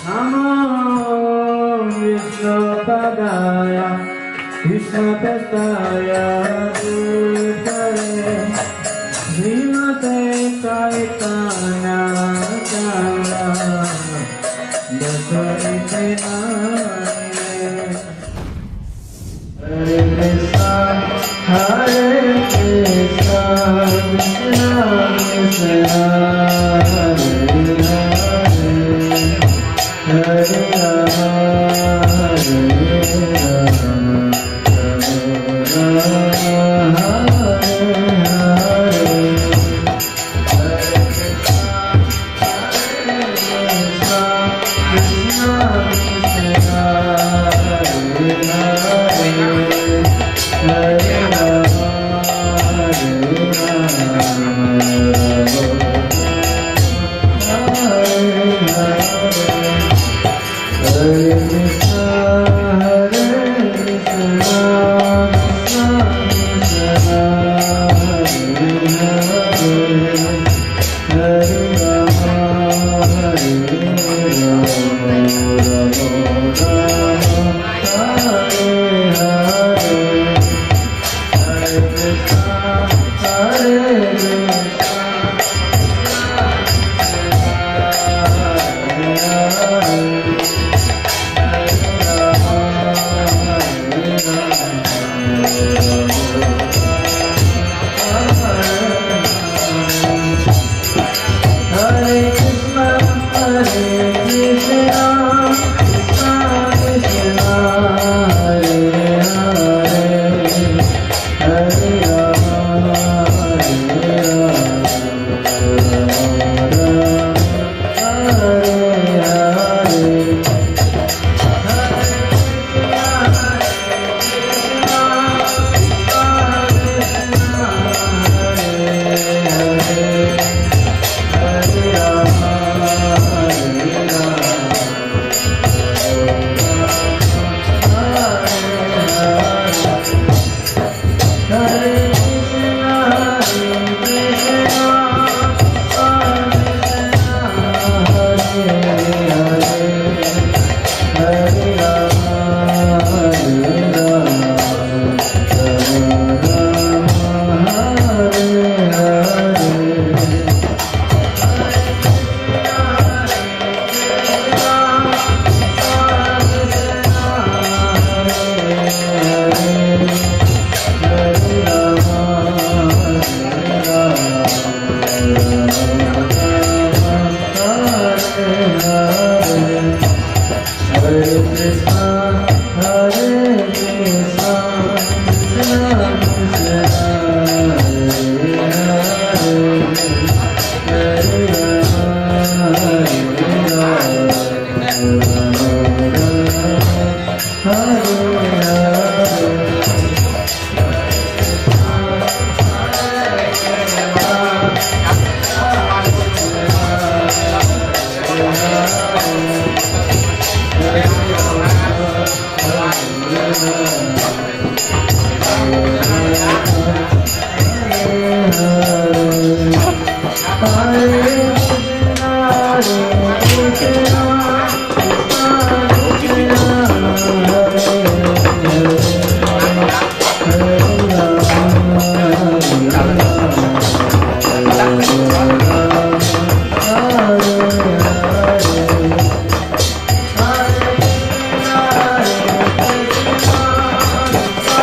Namo Vishnupadaya Krishnapestaya Bhutale Srimate Chaitanya Chandra Dasarithaya Hare Krishna Hare Krishna Krishna Krishna Hare Rama Hare Rama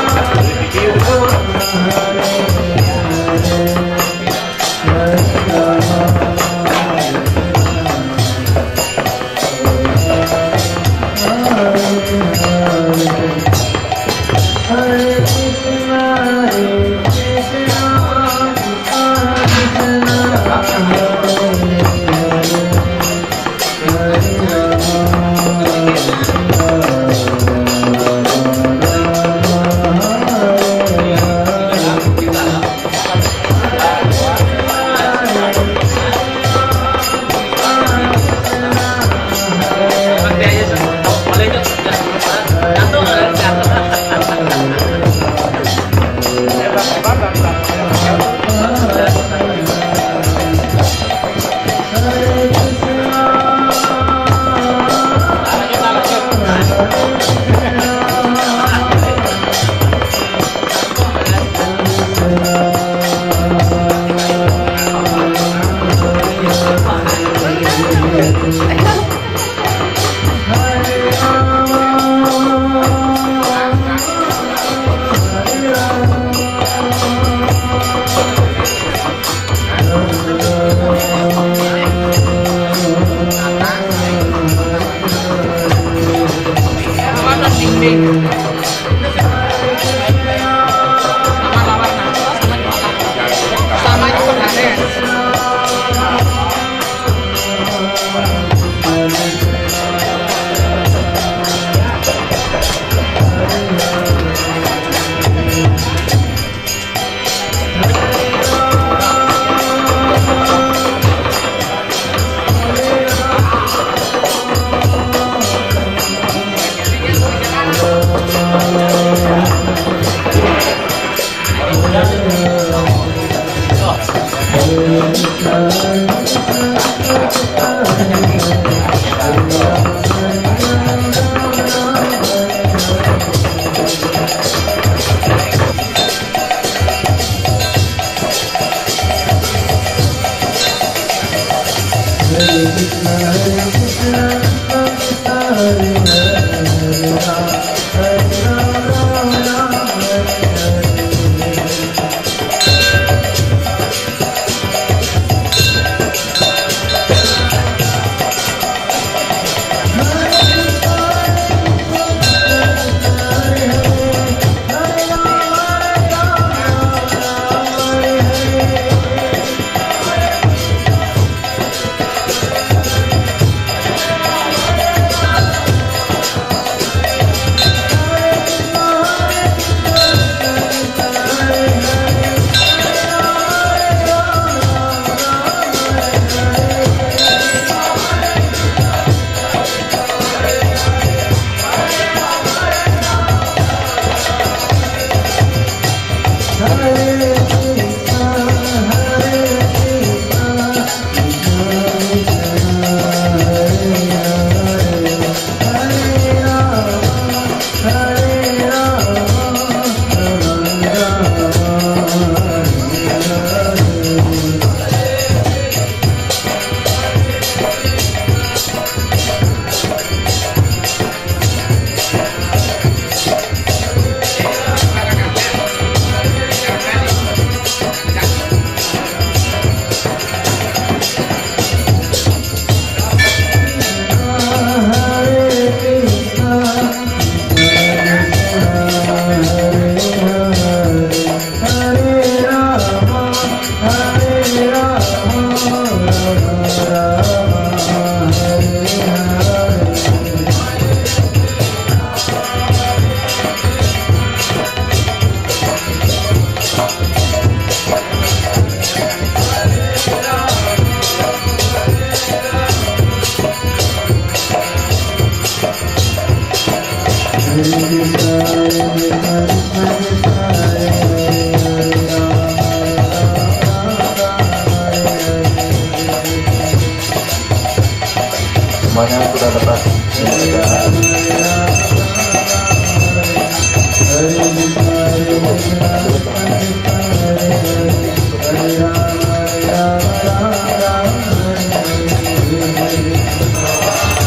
Semuanya sudah dapat.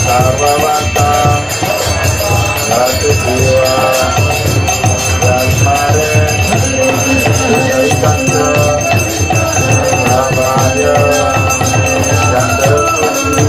Sarvavata Ratu Jiwa dan Mare Kanda Namanya dan terpuji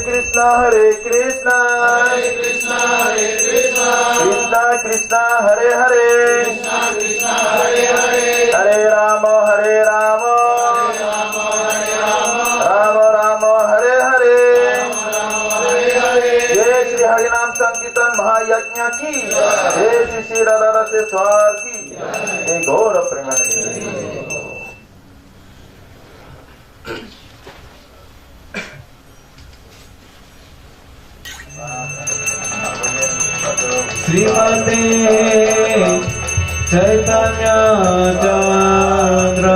Krishna Krishna Krishna Hare Hare Hare Rama Rama Rama Hare Hare जय श्री हरिनाम संकीर्तन महायज्ञ की जय श्री श्री राधा रसेश्वर की जय गौर प्रेमानंद। श्रीमते चैतन्य चंद्र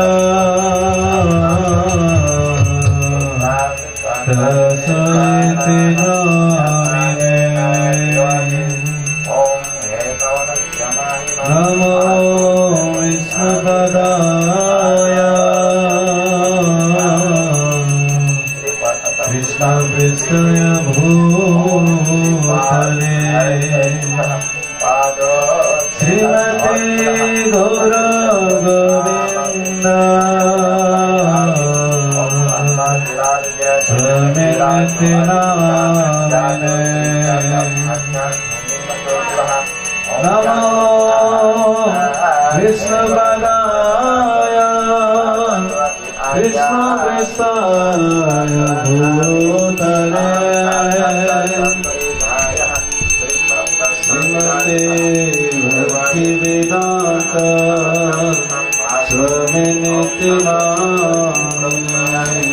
रसयति नामिने नमो विष्णुपदाय कृष्णपृष्ठाय भूतले श्रीमते गौर गोविंद स्वामिनिति नामिने नमो विष्णुपदाय कृष्णपृष्ठाय भूतले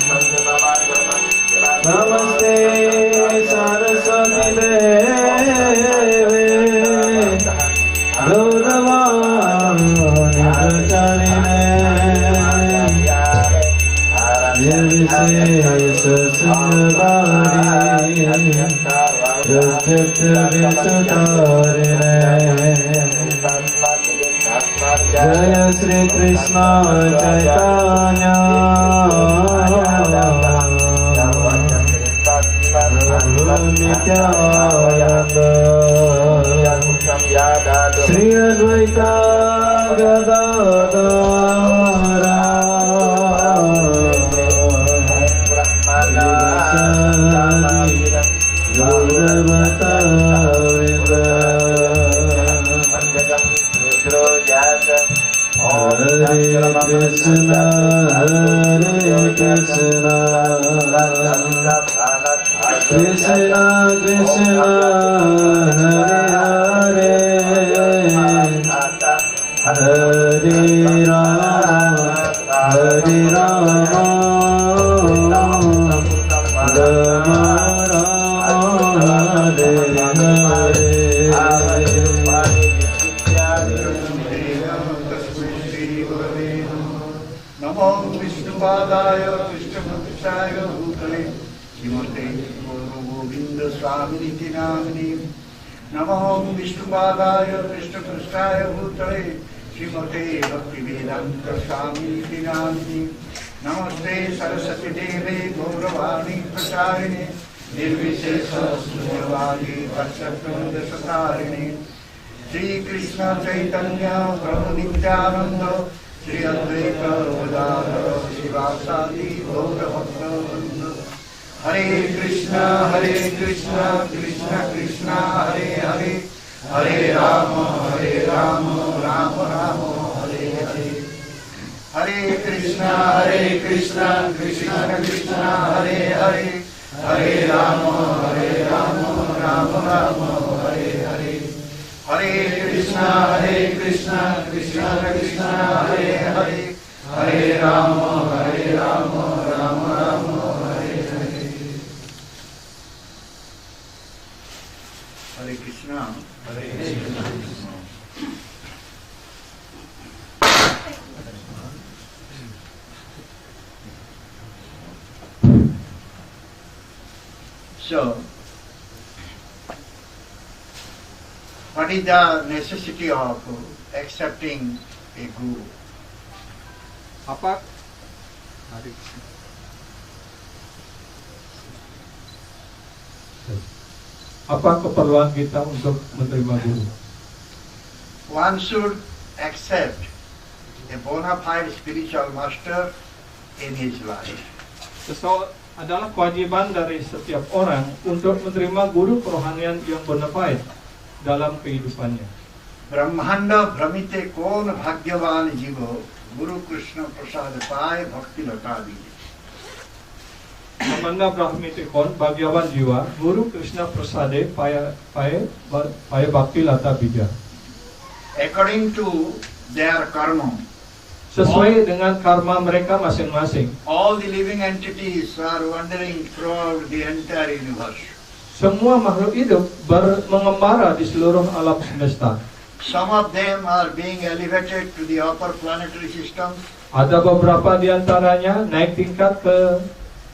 श्रीमते भक्तिवेदांत स्वामिनिति नामिने नमस्ते सरस्वती देवे गौरवाणी प्रचारिणे निर्विशेष सुंदरी जय श्री कृष्ण चैतन्य नित्यानंद श्री अद्वैत Gadadhar Hare Krishna Krishna Krishna Hare Hare Hare Rama Hare Rama Rama Rama Hare Hare नमो विष्णुपादाय कृष्णभक्ताय भूतले श्रीमते गोविंद स्वामिनिति नामिने नमो विष्णुपादाय कृष्णपृष्ठाय भूतले श्रीमते भक्तिवेदांत स्वामिनिति नामिने नमस्ते सरस्वती देवे गौरवाणी प्रचारिणे निर्विशेष शून्यवादी पश्चत्वदशतारिणे श्री कृष्ण चैतन्य प्रभु नित्यानंद श्री अद्वैत गदाधर शिवासादि गौर भक्तवृंद हरे कृष्ण कृष्ण कृष्ण हरे हरे हरे राम राम राम हरे हरे हरे कृष्ण कृष्ण कृष्ण हरे हरे हरे राम राम राम हरे हरे हरे कृष्ण कृष्ण कृष्ण हरे हरे हरे राम राम राम हरे हरे हरे Krishna So, what is the necessity of accepting a guru? Apa keperluan kita untuk menerima guru? One should accept a bona fide spiritual master in his life. adalah kewajiban dari setiap orang untuk menerima guru kerohanian yang bona fide dalam kehidupannya. ब्रह्मांड भ्रमिते कौन भाग्यवान जीव गुरु कृष्ण प्रसाद पाए भक्ति लता दी. Brahmanda Brahmitikon, Bhagyawan jiwa, Guru Krishna Prasade, Paya Bhakti Lata Bija. According to their karma, Sesuai dengan karma mereka masing-masing, all the living entities are wandering throughout the entire universe. semua makhluk hidup mengembara di seluruh alam semesta. Some of them are being elevated to the upper planetary systems. Ada beberapa di antaranya naik tingkat ke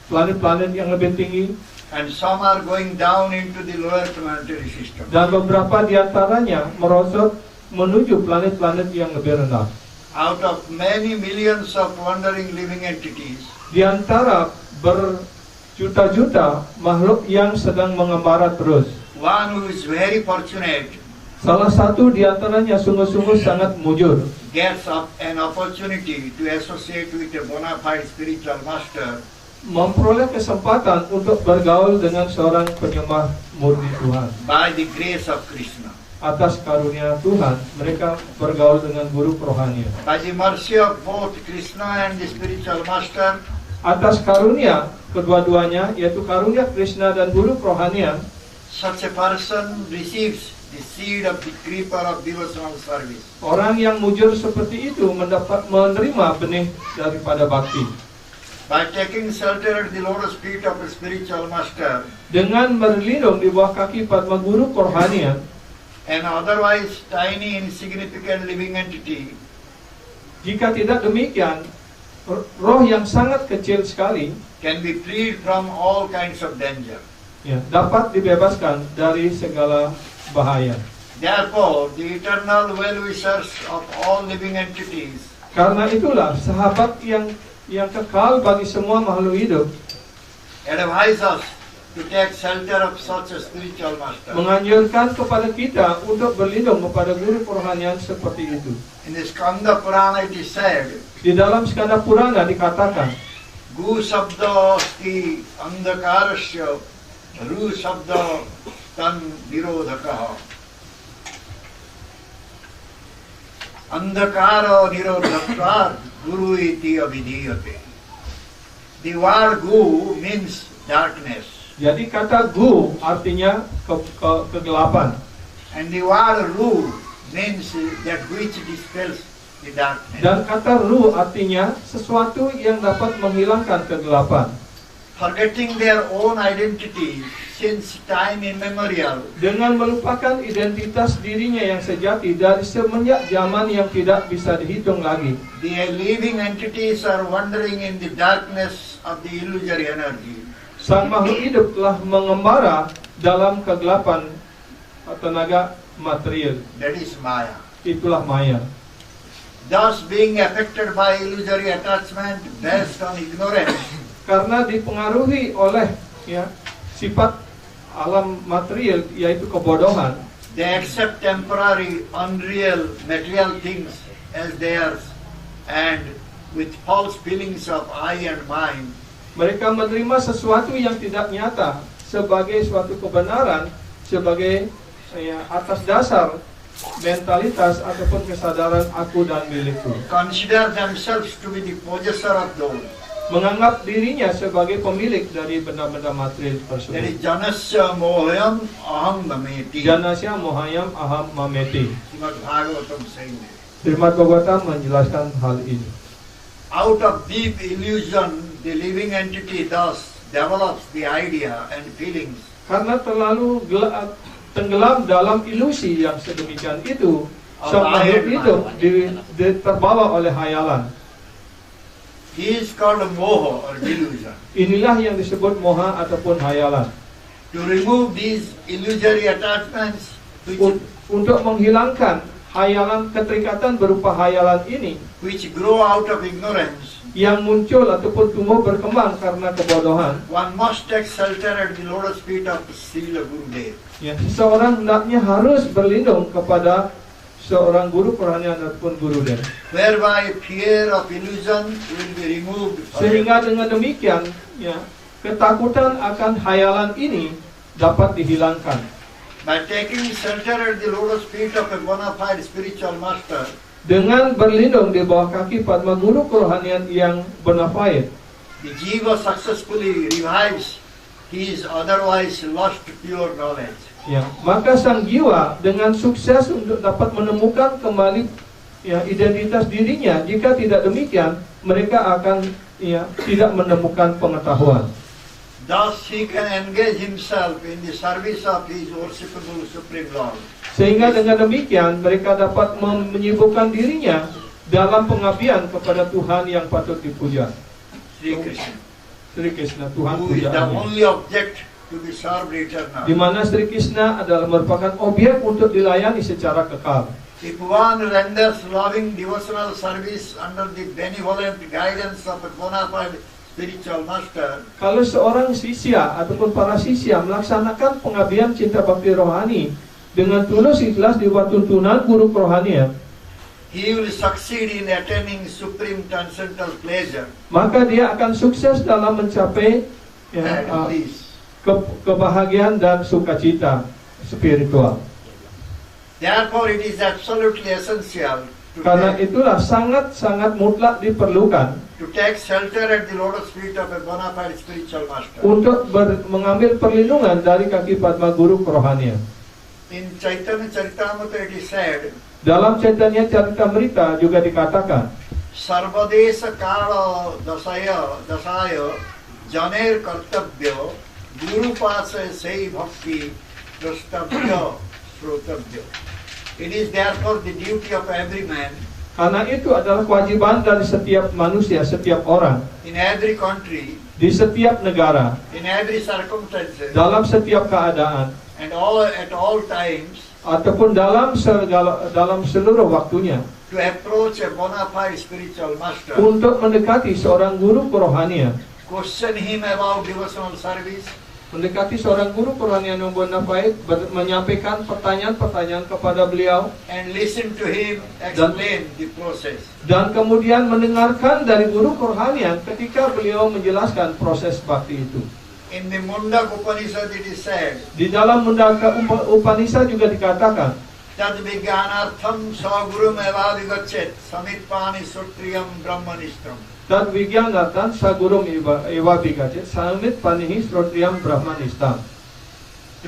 planet-planet yang lebih tinggi, And some are going down into the lower planetary system. dan beberapa di antaranya merosot menuju planet-planet yang lebih rendah. Out of many millions of wandering living entities, Di antara berjuta-juta makhluk yang sedang mengembara terus, one who is very fortunate salah satu di antaranya sungguh-sungguh sangat mujur, gets up an opportunity to associate with a bona fide spiritual master, memperoleh kesempatan untuk bergaul dengan seorang penyembah murni Tuhan. by the grace of Krishna. Atas karunia Tuhan, mereka bergaul dengan guru kerohanian. By the mercy of both Krishna and the spiritual master, Atas karunia kedua-duanya, yaitu karunia Krishna dan guru kerohanian, such a person receives the seed of the creeper of devotional service. orang yang mujur seperti itu menerima benih daripada bakti. By taking shelter at the lotus feet of a spiritual master, Dengan berlindung di bawah kaki Padma Guru kerohanian, an otherwise tiny insignificant living entity jika tidak demikian, roh yang sangat kecil sekali can be freed from all kinds of danger. dapat dibebaskan dari segala bahaya. Therefore, the eternal well-wishers of all living entities Karena itulah sahabat yang kekal bagi semua makhluk hidup advise us to take shelter of such a spiritual master. menganjurkan kepada kita untuk berlindung kepada guru kerohanian seperti itu. In the Skanda Purana it is said, Di dalam Skanda Purana dikatakan, Gu sabda sti andakarasya ru sabda tan nirodhakaha. Andhakara nirodhakar guru iti abhidhiyate. The word gu means darkness, jadi kata gu artinya kegelapan, and the word ru means that which dispels the darkness. dan kata ru artinya sesuatu yang dapat menghilangkan kegelapan. Forgetting their own identity since time immemorial, Dengan melupakan identitas dirinya yang sejati dari semenjak zaman yang tidak bisa dihitung lagi, the living entities are wandering in the darkness of the illusory energy. sang makhluk hidup telah mengembara dalam kegelapan tenaga material. That is Maya. Itulah maya. Thus, being affected by illusory attachment based on ignorance, Karena dipengaruhi oleh sifat alam material, yaitu kebodohan, they accept temporary, unreal, material things as theirs, and with false feelings of I and mine, mereka menerima sesuatu yang tidak nyata sebagai suatu kebenaran, sebagai atas dasar mentalitas ataupun kesadaran aku dan milikku. consider themselves to be the possessor of those. Menganggap dirinya sebagai pemilik dari benda-benda material That tersebut. is Janasya Mohayam Aham Mameti. Janasya Mohayam Aham Mameti. Srimad Bhagavatam saying that. Srimad Bhagavatam menjelaskan hal ini. Out of deep illusion, the living entity thus develops the idea and feelings Karena terlalu tenggelam dalam ilusi yang sedemikian itu, sang makhluk hidup terbawa oleh hayalan. He is called moha or delusion. Inilah yang disebut moha ataupun hayalan. To remove these illusory attachments, Untuk menghilangkan hayalan keterikatan berupa hayalan ini which grow out of ignorance, yang muncul ataupun tumbuh berkembang karena kebodohan, one must take shelter at the lotus feet of Srila Gurudev. seseorang hendaknya harus berlindung kepada seorang guru kerohanian ataupun Gurudev. Whereby fear of illusion will be removed forever. Sehingga dengan demikian, ketakutan akan hayalan ini dapat dihilangkan. By taking shelter at the lotus feet of a bona fide spiritual master, Dengan berlindung di bawah kaki Padma guru kerohanian yang bona fide, the jiva successfully revives his otherwise lost pure knowledge. ya, maka sang jiwa dengan sukses untuk dapat menemukan kembali ya identitas dirinya. Jika tidak demikian, mereka akan ya tidak menemukan pengetahuan. Thus he can engage himself in the service of his worshipable Supreme Lord. Sehingga dengan demikian mereka dapat menyibukkan dirinya dalam pengabdian kepada Tuhan yang patut dipuja. Sri Krishna, Sri Krishna, Tuhan who is the pujaannya. only object to be served eternal. Di mana Sri Krishna adalah merupakan objek untuk dilayani secara kekal. If one renders loving devotional service under the benevolent guidance of a bona fide spiritual master, Kalau seorang sisya ataupun para sisya melaksanakan pengabdian cinta bakti rohani dengan tulus ikhlas di bawah tuntunan guru kerohanian, he will succeed in attaining supreme transcendental pleasure maka dia akan sukses dalam mencapai ya, and bliss. kebahagiaan dan sukacita spiritual. Therefore, it is absolutely essential Karena itulah sangat-sangat mutlak diperlukan to take shelter at the lotus feet of a bona fide spiritual master. untuk mengambil perlindungan dari kaki Padma guru kerohanian. In Chaitanya Charitamrita it is said, Dalam Chaitanya Charitamrita juga dikatakan, Sarvadesa kala dasaya janer kartabhya guru pasa sei bhakti drashtabhya srotabhya. It is therefore the duty of every man karena itu adalah kewajiban dari setiap manusia, setiap orang, in every country, di setiap negara, in every circumstance, dalam setiap keadaan, and at all times, ataupun dalam seluruh waktunya, to approach a bona fide spiritual master, untuk mendekati seorang guru kerohanian, question him about devotional service, mendekati seorang guru kerohanian yang bona fide, menyampaikan pertanyaan-pertanyaan kepada beliau, and listen to him explain the process. dan kemudian mendengarkan dari guru kerohanian ketika beliau menjelaskan proses bakti itu. In the Mundak Upanishad it is said, Di dalam Mundaka Upanishad juga dikatakan, Tad Vijnanartham Sagurum eva vigachet samitpani sutriyam brahmanistram. Tad Vigyanatan Sagurum Eva Bigacet Samit Panihi Srotriyam Brahmanistam.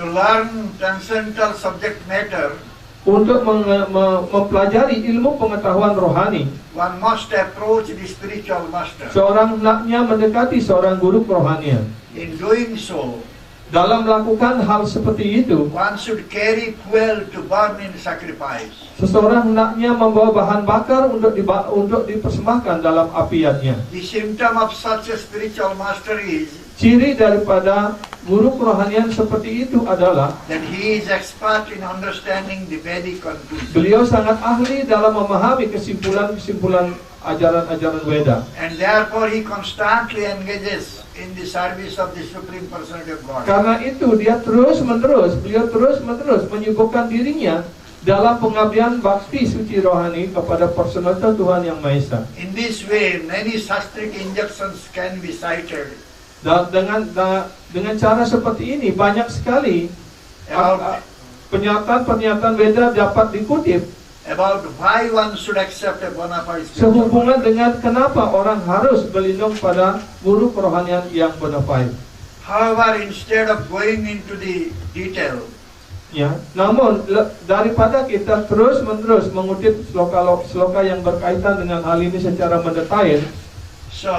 To learn transcendental subject matter, Untuk mempelajari ilmu pengetahuan rohani, one must approach the spiritual master. seorang hendaknya mendekati seorang guru kerohanian. In doing so, Dalam melakukan hal seperti itu, one should carry fuel to burn in sacrifice. seseorang hendaknya membawa bahan bakar untuk dipersembahkan dalam apiannya. The symptom of such a spiritual master is Ciri daripada guru kerohanian seperti itu adalah that he is expert in understanding the Vedic conclusion. beliau sangat ahli dalam memahami kesimpulan-kesimpulan ajaran-ajaran Weda. And therefore he constantly engages in the service of the Supreme Personality of God. Karena itu beliau terus-menerus menyibukkan dirinya dalam pengabdian bakti suci rohani kepada personalitas Tuhan Yang Maha Esa. In this way, many sastric injunctions can be cited Dan dengan cara seperti ini banyak sekali pernyataan-pernyataan Weda dapat dikutip about why one should accept a bona fide spiritual sehubungan dengan kenapa orang harus berlindung pada guru kerohanian yang bona fide. However, instead of going into the detail, Ya, namun daripada kita terus-menerus mengutip sloka yang berkaitan dengan hal ini secara mendetail, so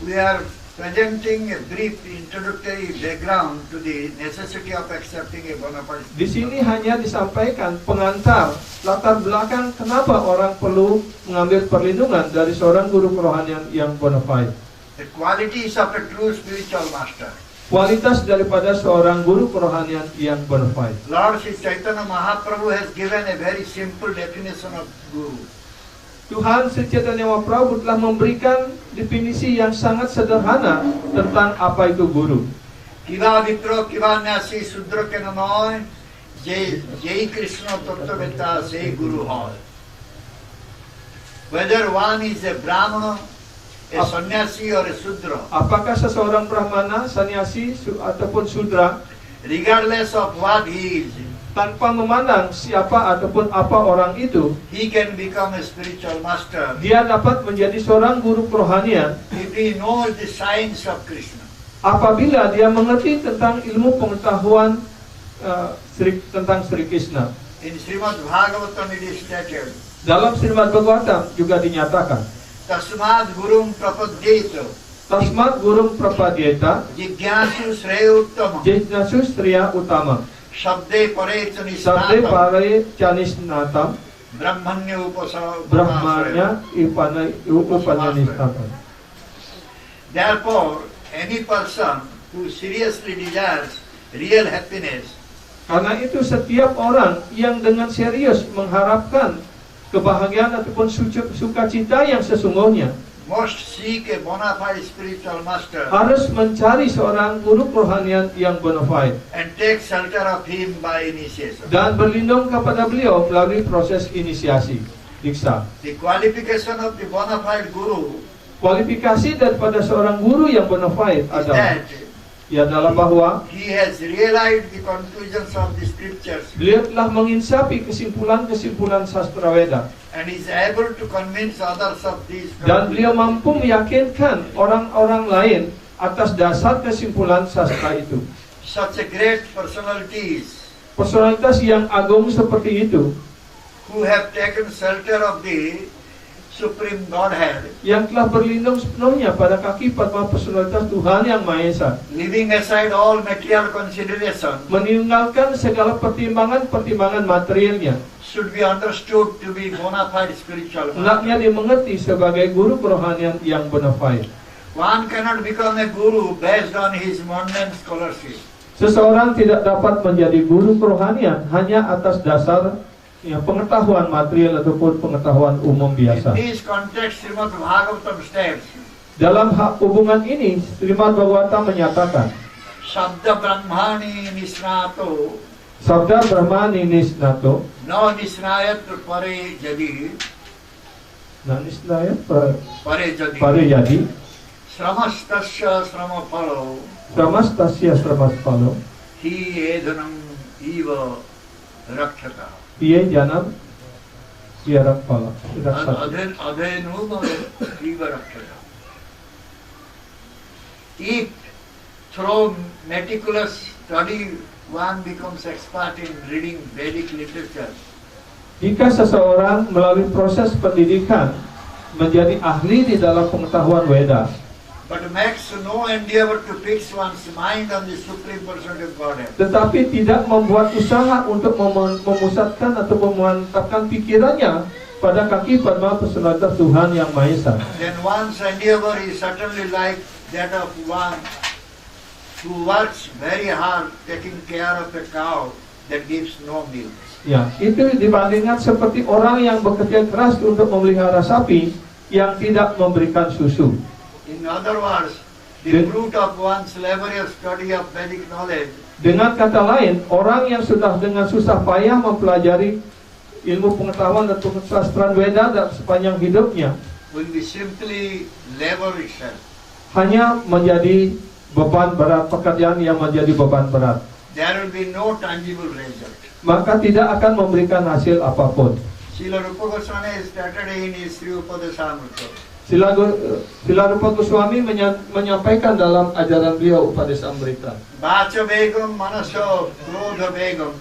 we are presenting a brief introductory background to the necessity of accepting a bona fide di sini hanya disampaikan pengantar latar belakang kenapa orang perlu mengambil perlindungan dari seorang guru kerohanian yang bona fide. the qualities of a true spiritual master. Kualitas daripada seorang guru kerohanian yang bona fide. Lord Sri Chaitanya Mahaprabhu has given a very simple definition of guru. Tuhan Sri Chaitanya Mahaprabhu telah memberikan definisi yang sangat sederhana tentang apa itu guru. Kiva Vipro, Kiva Nyasi, Sudra Kenanoy, Jai Krishna Tattaveta, say Guru Hall. Whether one is a Brahmana a sannyasi or a sudra, Apakah seseorang brahmana, sannyasi, ataupun sudra, regardless of what he is, tanpa memandang siapa ataupun apa orang itu, he can become a spiritual master dia dapat menjadi seorang guru kerohanian if he knows the science of Krishna. apabila dia mengerti tentang ilmu pengetahuan tentang Sri Krishna. In Srimad Bhagavatam it is stated, Dalam Srimad Bhagavatam juga dinyatakan, Tasmad Gurum Prapadyeta Tasmat Gurum Prapadyeta Jigyasu Sreya Uttama Jignasu Striya Utama Shabde Pare Sabde Chanisnatam Pare Chanisnatam Brahmanya Upasa Brahmanya Upanyanisnatam. Therefore, any person who seriously desires real happiness Karena itu setiap orang yang dengan serius mengharapkan kebahagiaan ataupun sukacita yang sesungguhnya must seek a bona fide spiritual master harus mencari seorang guru kerohanian yang bona fide and take shelter of him by initiation. dan berlindung kepada beliau melalui proses inisiasi diksa. The qualification of the bona fide guru Kualifikasi daripada seorang guru yang bona fide is adalah that adalah bahwa he has realized the conclusions of the scriptures beliau telah menginsapi kesimpulan-kesimpulan sastra Weda and is able to convince others of these dan beliau conclusions. mampu meyakinkan orang-orang lain atas dasar kesimpulan sastra itu. Such a great personalities Personalitas yang agung seperti itu who have taken shelter of the Supreme Godhead, yang telah berlindung sepenuhnya pada kaki padma personalitas Tuhan Yang Maha Esa, leaving aside all material consideration, meninggalkan segala pertimbangan-pertimbangan materialnya, should be understood to be bona fide spiritual master. hendaknya dimengerti sebagai guru kerohanian yang bona fide. One cannot become a guru based on his mundane scholarship. Seseorang tidak dapat menjadi guru kerohanian hanya atas dasar pengetahuan material ataupun pengetahuan umum In biasa. this context, Srimad Bhagavatam states, Dalam hubungan ini, Srimad Bhagavatam menyatakan, Shabda Brahmani Nisnato, Sabda Brahmani Nisnato, no Nisnayat Pare Jadi, Nanisnaya Pare Jadi, Pariyadi, Sramastasya Sramapalo, Ramastasya Sramaspalo, Hi Edhanam Eva Rakshata. Iye Janam Siarak Pala. Raksasa. Adhenuma Eva Rakshata. If through meticulous study one becomes expert in reading Vedic literature, Jika seseorang melalui proses pendidikan menjadi ahli di dalam pengetahuan Weda, but makes no endeavor to fix one's mind on the Supreme Personality of Godhead, tetapi tidak membuat usaha untuk memusatkan atau memantapkan pikirannya pada kaki padma personalitas Tuhan Yang Maha Esa, then one's endeavor is certainly like that of one who works very hard taking care of a cow that gives no milk. ya, itu dibandingkan seperti orang yang bekerja keras untuk memelihara sapi yang tidak memberikan susu. In other words, the fruit of one's laborious study of Vedic knowledge Dengan kata lain, orang yang sudah dengan susah payah mempelajari ilmu pengetahuan dan kesusastraan Weda dan sepanjang hidupnya will be simply labor itself. hanya menjadi beban berat, pekerjaan yang menjadi beban berat, There will be no tangible result. maka tidak akan memberikan hasil apapun. Srila Rupa Goswami stated in his Sri Upadesamrita, Sila Rupa Goswami menyampaikan dalam ajaran beliau Upadesamrita, Vacha Vegam Manaso Krodha Vegam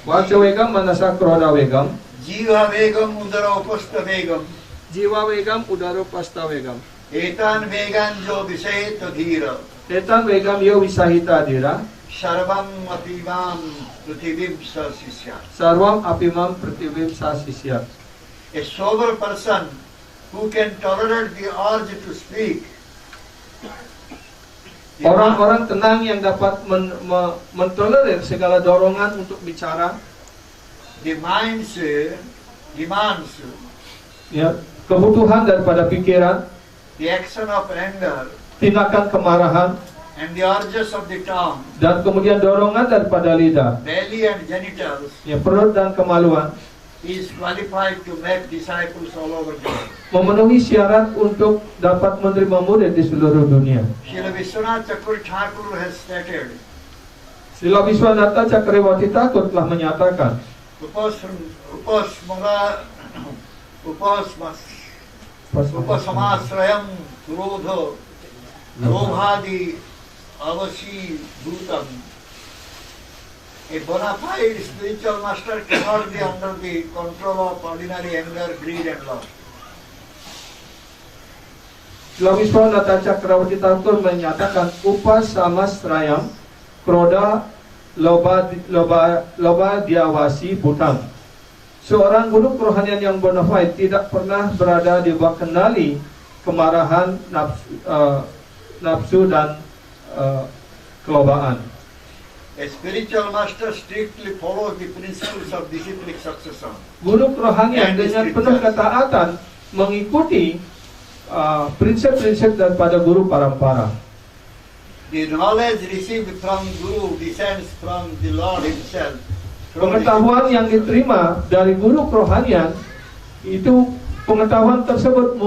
Vaca Vegam Manasa Kroda Vegam Jiva Vegam Udara Upasta Vegam Jiwa Vegam Udaro Pasta Vegam Etan Vegan Jo Visayeta Dhira Etan Vegam Yo Visahita Dira Sarvam Apimam Prithivim Sasisya. Sarvam Apimam Prativim Sasisya. A sober person who can tolerate the urge to speak, Orang-orang tenang yang dapat mentolerir segala dorongan untuk bicara, the mind's demands, ya, kebutuhan daripada pikiran, the action of anger, tindakan kemarahan, and the urges of the tongue, dan kemudian dorongan daripada lidah, belly and genitals, ya, perut dan kemaluan, is qualified to make disciples all over the world. memenuhi syarat untuk dapat menerima murid di seluruh dunia. Srila Vishwanath Chakravarti Thakur has stated, Srila Viswanatha Chakravarti Thakur telah menyatakan, Upasamasrayam Krodha Lobhadi Avasi Bhutam. A bona fide spiritual master cannot be under the control of ordinary anger, greed and lust. Srila Viswanatha Chakravarti Thakur menyatakan Upasamasrayam Krodha Loba Diawasi Bhutam. Seorang guru kerohanian yang bona fide tidak pernah berada di bawah kendali kemarahan, nafsu dan kelobaan. A spiritual master strictly follows the principles of disciplic succession. Guru kerohanian dengan penuh ketaatan mengikuti prinsip-prinsip daripada guru parampara. The knowledge received from Guru descends from the Lord Himself. Pengetahuan yang diterima dari guru kerohanian itu, pengetahuan tersebut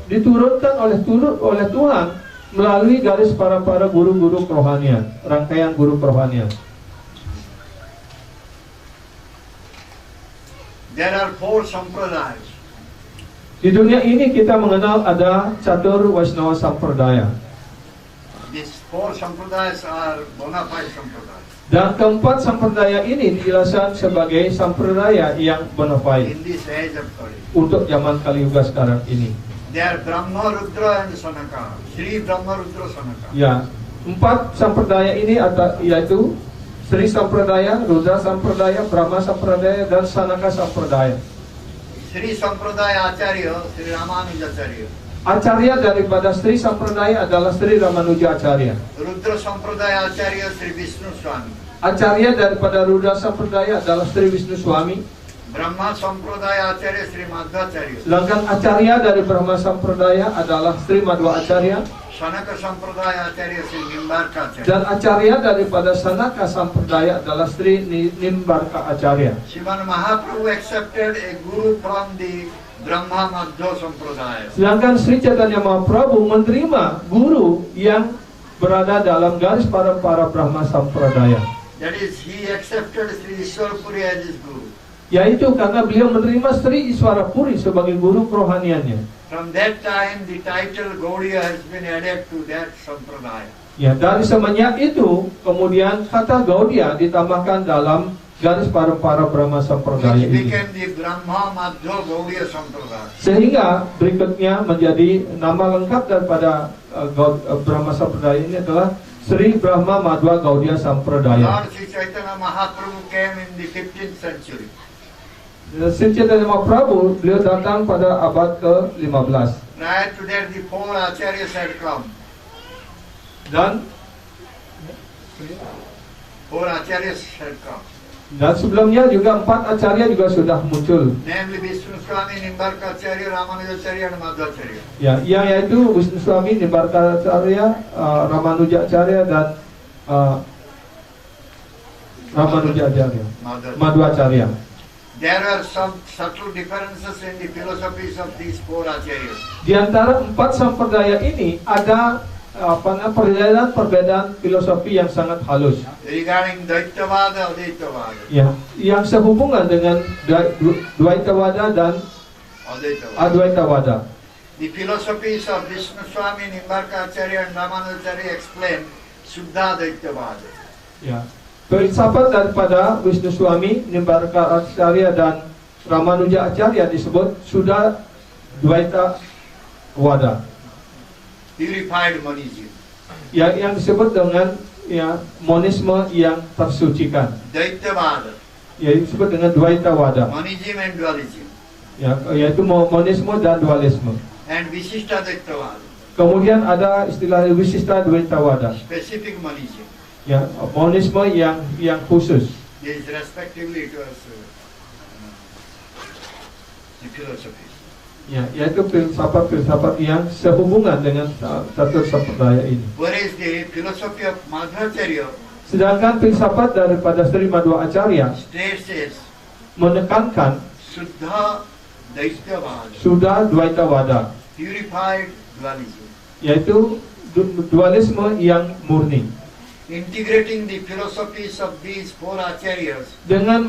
diturunkan oleh Tuhan melalui garis para guru-guru kerohanian, rangkaian guru kerohanian. There are 4 sampradayas. Di dunia ini kita mengenal ada Catur Vaishnava Sampradaya. These 4 sampradayas are bona fide sampradayas. Dan keempat sampradaya ini dijelaskan sebagai sampradaya yang bona fide In this age of Kali. untuk zaman Kali Yuga sekarang ini. They are Brahma, Rudra and Sanaka. Sri Brahma, Rudra, Sanaka. Ya, 4 sampradaya ini yaitu Sri Sampradaya, Rudra Sampradaya, Brahma Sampradaya, dan Sanaka Sampradaya. Sri Sampradaya Acharya, Sri Ramanuja Acharya. Acarya daripada Sri Sampradaya adalah Sri Ramanuja Acharya. Rudra Sampradaya Acharya, Sri Vishnu Swami. Acarya daripada Rudra Sampradaya adalah Sri Vishnu Swami. Brahma Sampradaya Acharya, Sri Madhvacharya. Sedangkan Acarya dari Brahma Sampradaya adalah Sri Madhva Acharya. Sanaka Sampradaya Acharya, Sri Nimbarka Acharya. Dan Acarya daripada Sanaka Sampradaya adalah Sri Nimbarka Acharya. Sriman Mahaprabhu accepted a guru from the Brahma Madhva Sampradaya. Sedangkan Sri Chaitanya Mahaprabhu menerima guru yang berada dalam garis para Brahma Sampradaya. That is, he accepted Sri Ishwarpuri as his guru. Yaitu karena beliau menerima Sri Iswarapuri sebagai guru kerohaniannya. From that time, the title Gaudiya has been added to that sampradaya. Ya, dari semenjak itu kemudian kata Gaudiya ditambahkan dalam garis para Brahma Sampradaya Which ini. became the Brahma Madhva Gaudiya Sampradaya. Sehingga berikutnya menjadi nama lengkap daripada Brahma Sampradaya ini adalah Sri Brahma Madhva Gaudiya Sampradaya. Lord Sri Chaitanya Mahaprabhu came in the 15th century. Sri Chaitanya Mahaprabhu beliau datang pada abad ke-15. Prior to that, the 4 acharyas had come. Dan 4 acharyas had come. sebelumnya juga 4 acarya juga sudah muncul. Namely Vishnu Swami, Nimbarka Acharya, Ramanuja Acharya and Madhvacharya. Ya, yang yaitu Vishnu Swami, Nimbarka Acharya, Ramanuja Acharya dan Ramanuja Acharya, Madhvacharya. There are some subtle differences in the philosophies of these 4 acharyas. Di antara 4 sampradaya ini ada perbedaan filosofi yang sangat halus. Regarding Dvaitavada, Advaitavada. Ya, yang sehubungan dengan Dvaitavada dan Advaitavada. The philosophies of Vishnu Swami, Nimbarka Acharya and Ramanujacharya explain Suddha Dvaitavada. Ya. Filsafat daripada Vishnu Swami, Nimbarka Acharya dan Ramanuja Acharya disebut Suddha Dvaita Wada. Purified monism. Yang disebut dengan monisme yang tersucikan. Dvaitavada. Yang disebut dengan Dvaita Wada. Monism and dualism. Yaitu monisme dan dualisme. And Visishta Dvaitavada. Kemudian ada istilah Visishta Dvaita Wada. Specific monism. Ya, monisme yang khusus. These respectively it was the philosophies. Ya, yaitu filsafat yang sehubungan dengan satu sampradaya ini. Whereas the philosophy of Madhvacharya Sedangkan filsafat daripada Sri Madhva Acharya states is menekankan Suddha Daityavada, sudah Dvaitavada, purified dualism. yaitu dualisme yang murni. Integrating the philosophies of these four acharyas, Dengan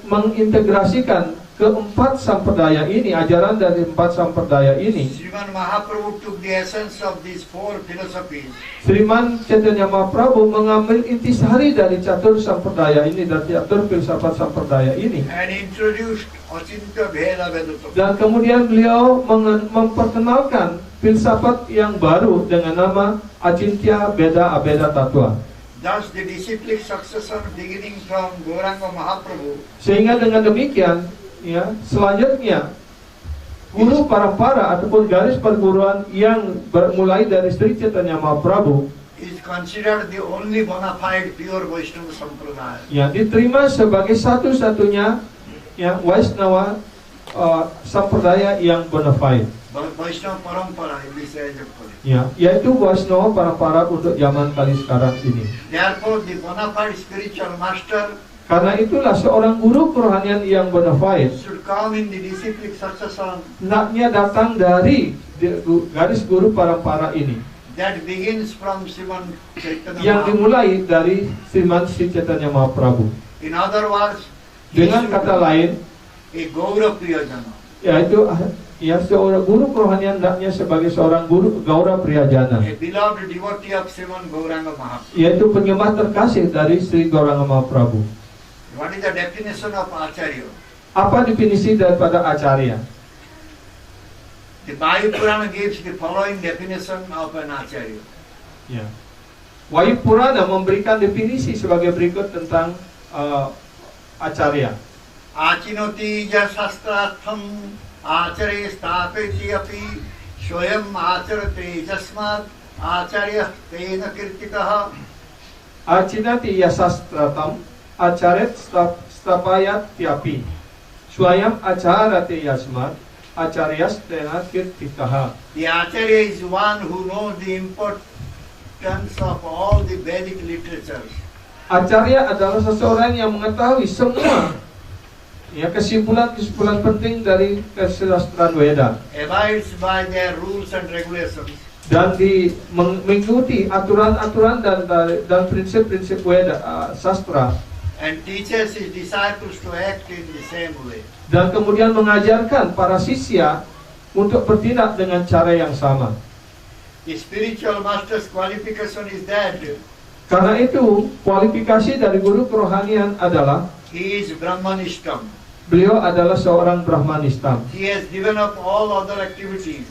mengintegrasikan keempat samperdaya ini, ajaran dari empat samperdaya ini, Sriman Mahaprabhu took the essence of these four philosophies Sriman Chaitanya Mahaprabhu mengambil intisari dari catur samperdaya ini, dari catur filsafat samperdaya ini, and introduced Achintya Bheda Vedutta. dan kemudian beliau memperkenalkan filsafat yang baru dengan nama Achintya Beda Abeda Tattva. Thus the disciplic succession beginning from Gauranga Mahaprabhu Sehingga dengan demikian, ya, selanjutnya guru parampara ataupun garis perguruan yang bermulai dari Sri Chaitanya Mahaprabhu, is considered the only bona fide pure Vaishnava Sampradaya. ya, diterima sebagai satu-satunya, ya, Vaishnava samperdaya yang bona fide, Vaishnava Parampara in this age of Kali. ya, yaitu Vaishnava parampara untuk zaman kali sekarang ini. Therefore, the bona fide spiritual master Karena itulah seorang guru kerohanian yang bona fide should come in the disciplic succession hendaknya datang dari garis guru parampara ini, that begins from Sriman Chaitanya yang Mahaprabhu. dimulai dari Sriman Sri Chaitanya Mahaprabhu. In other words, he Dengan should kata be lain, a Gaura Priyajana. yaitu, ya, seorang guru kerohanian hendaknya sebagai seorang guru Gaura Priyajana, A beloved devotee of Sriman Gauranga Mahaprabhu. yaitu penyembah terkasih dari Sri Gauranga Mahaprabhu. What is the definition of Acharya? Apa definisi daripada acarya? The Vayu Purana gives the following definition of an Acharya. Ya. Vayu Purana memberikan definisi sebagai berikut tentang acarya. Achinoti jasastratham acare stapeti api soyam acharate jasmat acharya tena kirtitaha. Acinati yasastratam acaret stapayat tiapi swayam acarate yasmat acaryas tena kirtitaha. The Acharya is one who knows the importance of all the Vedic literatures. Acarya adalah seseorang yang mengetahui semua, ya, kesimpulan-kesimpulan penting dari kesusastraan Weda, Abides by their rules and regulations, dan mengikuti aturan-aturan dan prinsip-prinsip Weda, sastra, and teaches his disciples to act in the same way. dan kemudian mengajarkan para sisya untuk bertindak dengan cara yang sama. The spiritual master's qualification is that Karena itu, kualifikasi dari guru kerohanian adalah he is Brahmanishtam. beliau adalah seorang Brahmanistam. He has given up all other activities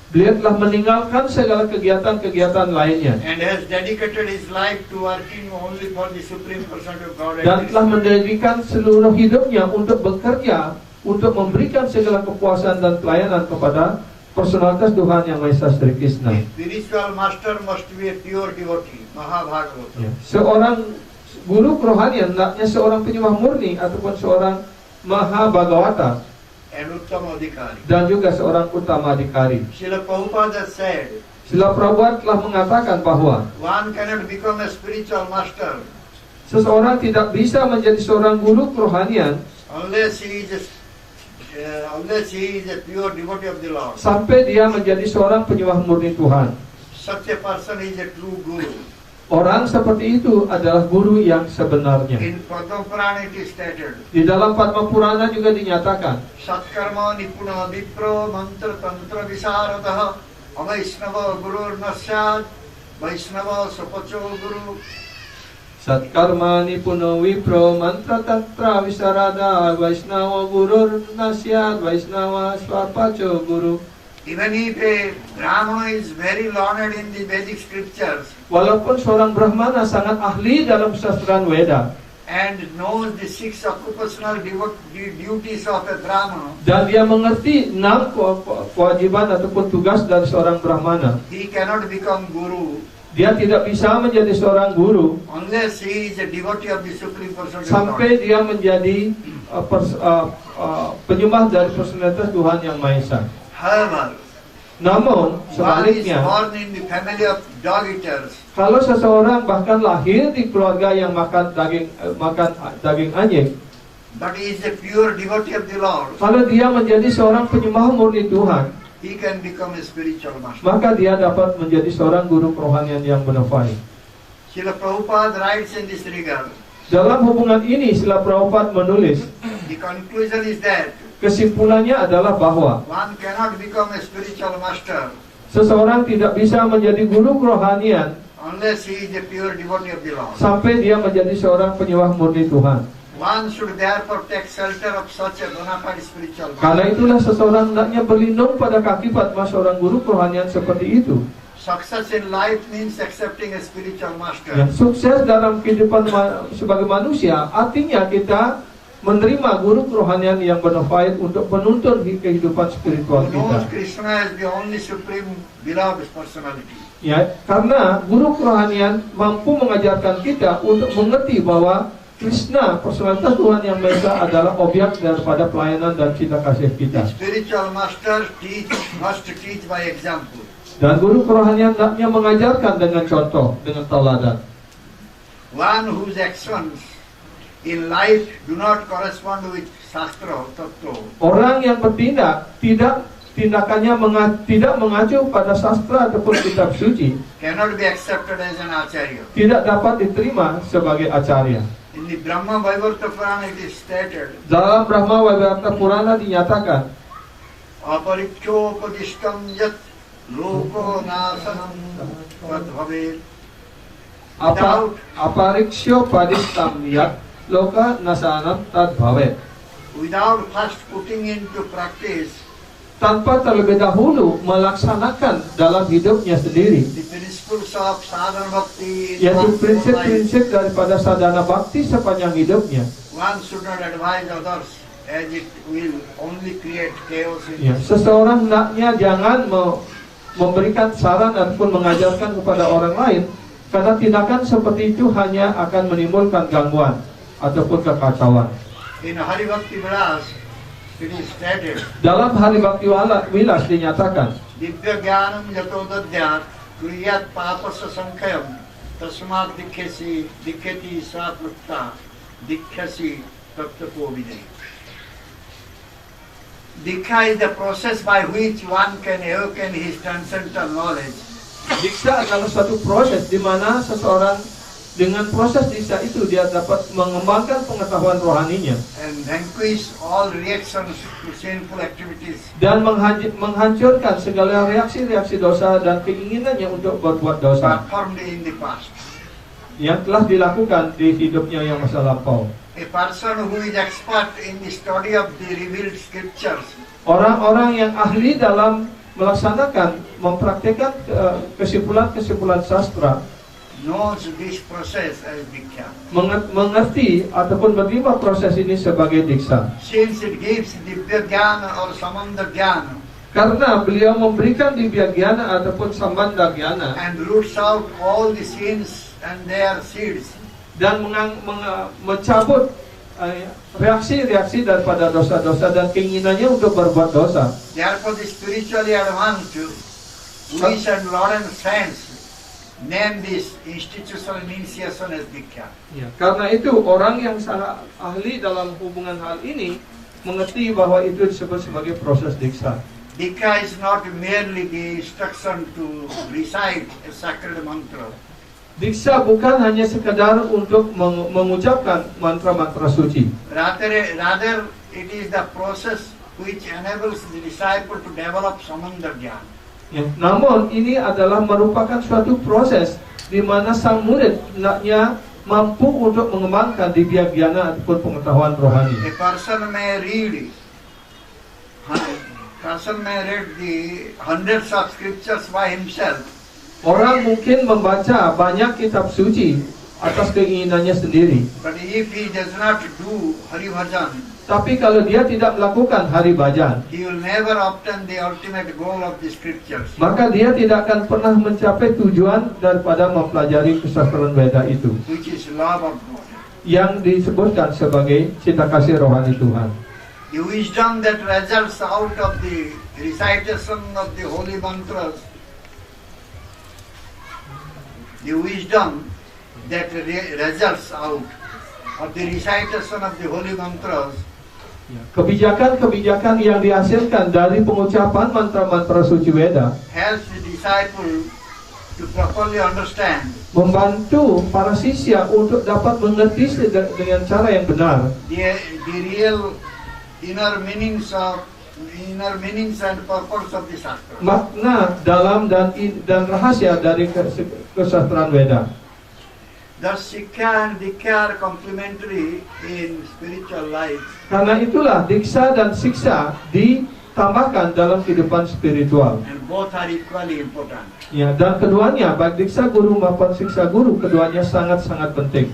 Beliau telah meninggalkan segala kegiatan-kegiatan lainnya and has dedicated his life to working only for the Supreme Person of God. dan telah mendedikasikan seluruh hidupnya untuk bekerja, untuk memberikan segala kepuasan dan pelayanan kepada personalitas Tuhan Yang Maha Esa Sri Krishna. Spiritual master must be a pure devotee, Mahabhagavata. Ya. Seorang guru kerohanian hendaknya seorang penyembah murni ataupun seorang Mahabhagavata And Uttama Adhikari. dan juga seorang utama adhikari. Srila Prabhupada said, Srila Prabhupada telah mengatakan bahwa one cannot become a spiritual master seseorang tidak bisa menjadi seorang guru kerohanian unless he is a pure devotee of the Lord. sampai dia menjadi seorang penyembah murni Tuhan. Such a person is a true guru. Orang seperti itu adalah guru yang sebenarnya. In Padma Purana it is stated, Di dalam Padma Purana juga dinyatakan, Satkarma Nipuna Vipro Mantra Tantra Visaradaha Avaishnava Gurur Nasyad Vaishnava Sapacho Guru. Satkarma Nipuno Wipro Mantra Tantra Visarada Vaishnava Gurur Nasyad Vaishnava Swapacho Guru. Even if a Brahmana is very learned in the Vedic scriptures Walaupun seorang Brahmana sangat ahli dalam sastraan Weda and knows the 6 occupational duties of a Brahmana, dan dia mengerti 6 kewajiban ataupun tugas dari seorang Brahmana, he cannot become guru dia tidak bisa menjadi seorang guru unless he is a devotee of the Supreme Person of God. sampai dia menjadi penyembah dari personalitas Tuhan Yang Maha Esa. However, Namun one is sebaliknya, born in the family of dog eaters, kalau seseorang bahkan lahir di keluarga yang makan daging anjing, but he is a pure devotee of the Lord, Kalau dia menjadi seorang penyembah murni Tuhan, he can become a spiritual master. maka dia dapat menjadi seorang guru kerohanian yang bona fide. Srila Prabhupada writes in this regard, Dalam hubungan ini, Srila Prabhupada menulis, the conclusion is that kesimpulannya adalah bahwa one cannot become a spiritual master seseorang tidak bisa menjadi guru kerohanian unless he is a pure devotee of the Lord. sampai dia menjadi seorang penyembah murni Tuhan. One should therefore take shelter of such a bona fide spiritual Karena master. itulah seseorang hendaknya berlindung pada kaki Fatma seorang guru kerohanian seperti itu. Success in life means accepting a spiritual master. Yang sukses dalam kehidupan sebagai manusia artinya kita menerima guru kerohanian yang bona fide untuk menuntun kehidupan spiritual Who knows kita. Krishna as the only supreme beloved personality. Ya, karena guru kerohanian mampu mengajarkan kita untuk mengerti bahwa Krishna, personalitas Tuhan yang Maha Esa, adalah objek daripada pelayanan dan cinta kasih The kita. spiritual master must teach by example. Dan guru kerohanian hendaknya mengajarkan dengan contoh, dengan tauladan. One whose actions in life do not correspond with Shastra, Tattva, Orang yang bertindak tindakannya tidak mengacu pada sastra ataupun kitab suci, cannot be accepted as an acharya. tidak dapat diterima sebagai acarya. In the Brahma Vaivarta Purana it is stated, Dalam Brahma Vaivarta Purana dinyatakan, aparikshopadishtam yat loko nasanam tadbhavet. apariksyo padistam yat loka nasanam tad bhavet. Without first putting into practice Tanpa terlebih dahulu melaksanakan dalam hidupnya sendiri, the principles of sadhana bhakti in yaitu one's own life, prinsip-prinsip daripada sadhana bakti sepanjang hidupnya. one should not advise others as it will only create chaos Ya, in seseorang hendaknya jangan memberikan saran ataupun mengajarkan kepada orang lain, karena tindakan seperti itu hanya akan menimbulkan gangguan ataupun kekacauan. In Hari Bhakti Vilas, it is stated, Dalam Hari Bhakti Vilas dinyatakan, Divya Jnanam Yatodadhyat Kriyat Papasa Sankhayam Tasmat Dikhyati Satvutta Dikhyasi Tattapo Vidai. Dikha is the process by which one can awaken his transcendental knowledge. Diksa adalah suatu proses di mana seseorang dengan proses diksa itu dia dapat mengembangkan pengetahuan rohaninya And vanquish all reactions to sinful activities dan menghancurkan segala reaksi-reaksi dosa dan keinginannya untuk berbuat dosa performed in the past. yang telah dilakukan di hidupnya yang masa lampau. A person who is expert in the study of the revealed scriptures Orang-orang yang ahli dalam melaksanakan, mempraktikkan kesimpulan-kesimpulan sastra knows this process as Diksha. mengerti ataupun menerima proses ini sebagai diksa. Since it gives Divya Jnana or Samanda Jnana Karena beliau memberikan divya gyana ataupun sambandha gyana and roots out all the sins and their seeds, dan mencabut reaksi-reaksi daripada dosa-dosa dan keinginannya untuk berbuat dosa. therefore the spiritually advanced wise and learned saints name this institutional initiation as Diksha. Ya, karena itu orang yang sangat ahli dalam hubungan hal ini mengerti bahwa itu disebut sebagai proses diksa. Diksha is not merely the instruction to recite a sacred mantra. Diksa bukan hanya sekedar untuk mengucapkan mantra-mantra suci. Rather, it is the process which enables the disciple to develop Samanda Jnana. Ya, namun ini adalah merupakan suatu proses di mana sang murid hendaknya mampu untuk mengembangkan divya gyana ataupun pengetahuan rohani. A person may read the hundreds of scriptures by himself, Orang mungkin membaca banyak kitab suci atas keinginannya sendiri. but if he does not do Hari Bhajan, Tapi kalau dia tidak melakukan hari bhajan, he will never obtain the ultimate goal of the scriptures. maka dia tidak akan pernah mencapai tujuan daripada mempelajari kesastaran Veda itu, Which is love of God. yang disebutkan sebagai cinta kasih rohani Tuhan. The wisdom that results out of the recitation of the holy mantras, the wisdom that results out of the recitation of the holy mantras Kebijakan-kebijakan yang dihasilkan dari pengucapan mantra-mantra suci Weda helps the disciple to properly understand membantu para sisya untuk dapat mengerti dengan cara yang benar the real inner meanings and purpose of the Shastra. makna dalam dan rahasia dari kesastraan Weda. Thus, Sikha and Dikha are complementary in spiritual life. Karena itulah diksa dan siksa ditambahkan dalam kehidupan spiritual. And both are equally important. Ya, dan keduanya baik diksa guru maupun siksa guru keduanya sangat-sangat penting.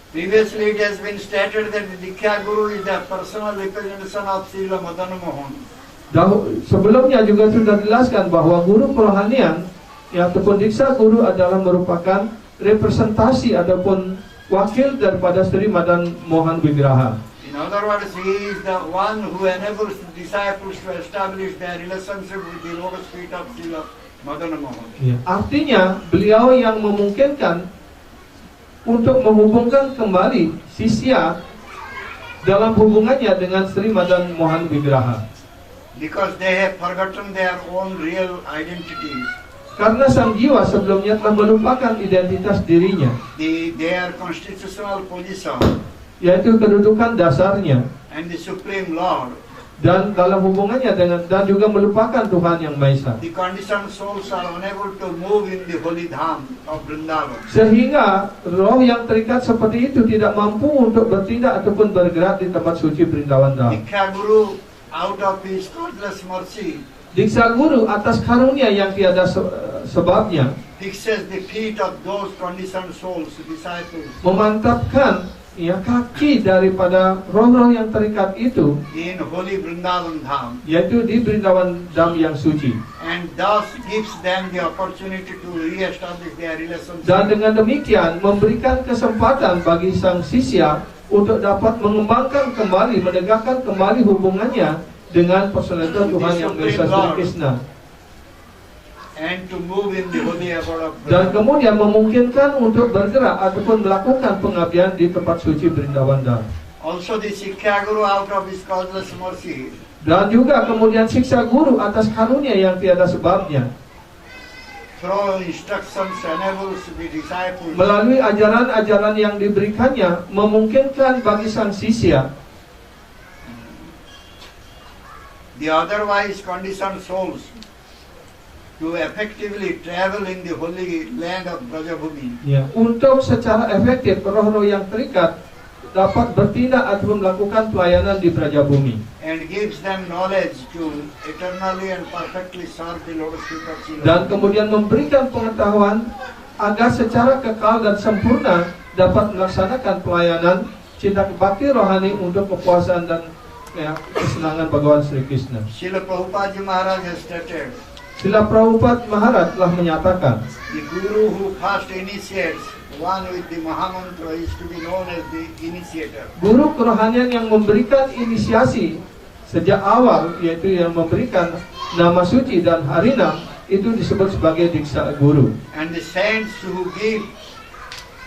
Previously, it has been stated that the Dikha Guru is the personal representation of Srila Madan Mohan. Sebelumnya juga sudah dijelaskan bahwa guru kerohanian ya, ataupun diksa guru adalah merupakan representasi ataupun wakil daripada Sri Madan Mohan Vigraha. In other words, he is the one who enables disciples to establish their relationship with the lotus feet of Srila Madan Mohan. Ya. Artinya beliau yang memungkinkan untuk menghubungkan kembali sisya dalam hubungannya dengan Sri Madan Mohan Vigraha. Because they have forgotten their own real identities. Karena sang jiwa sebelumnya telah melupakan identitas dirinya, Their constitutional position yaitu kedudukan dasarnya, and the Supreme Lord. dan dalam hubungannya dan juga melupakan Tuhan yang Maha Esa. The conditioned souls are unable to move in the holy dham of Vrindavan. Sehingga roh yang terikat seperti itu tidak mampu untuk bertindak ataupun bergerak di tempat suci Brindavan Dham. Dikha Guru, out of his godless mercy, Diksa guru atas karunia yang tiada sebabnya fixes the feet of those conditioned souls, disciples, memantapkan ya kaki daripada roh-roh yang terikat itu, in holy Vrindavan Dham, yaitu di Brindavan Dham yang suci. and thus gives them the opportunity to re-establish their relationship. Dan dengan demikian memberikan kesempatan bagi sang sisya untuk dapat mengembangkan kembali, menegakkan kembali hubungannya dengan personalitas Tuhan yang Maha Esa Sri Krishna. And to move in the holy abode of Dan Vrindavan. kemudian memungkinkan untuk bergerak ataupun melakukan pengabdian di tempat suci Brindavan Dham. Also the Sikha Guru, out of his causeless mercy, Dan juga kemudian siksa guru atas karunia yang tiada sebabnya, through instructions enables the disciples melalui ajaran-ajaran yang diberikannya, memungkinkan bagi sang sisya, the otherwise conditioned souls to effectively travel in the holy land of Brajabhumi. ya, untuk secara efektif roh-roh yang terikat dapat bertindak atau melakukan pelayanan di Brajabumi, And gives them knowledge to eternally and perfectly serve the Lotus feet of Srila. dan kemudian memberikan pengetahuan agar secara kekal dan sempurna dapat melaksanakan pelayanan cinta bakti rohani untuk kepuasan dan ya, kesenangan Bhagawan Sri Krishna. Srila Prabhupada Ji Maharaj has stated, Srila Prabhupada Maharaj telah menyatakan, the Guru who first initiates one with the Mahamantra is to be known as the initiator. guru kerohanian yang memberikan inisiasi sejak awal, yaitu yang memberikan nama suci dan harinam, itu disebut sebagai diksa guru. And the saints who give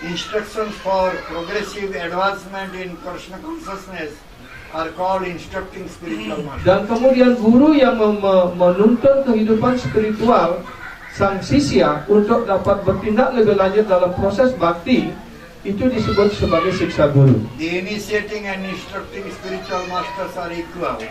instructions for progressive advancement in Krishna consciousness are called instructing spiritual masters. Dan kemudian guru yang menuntun kehidupan spiritual sang sisya untuk dapat bertindak lebih lanjut dalam proses bakti, itu disebut sebagai siksa guru. The initiating and instructing spiritual masters are equal,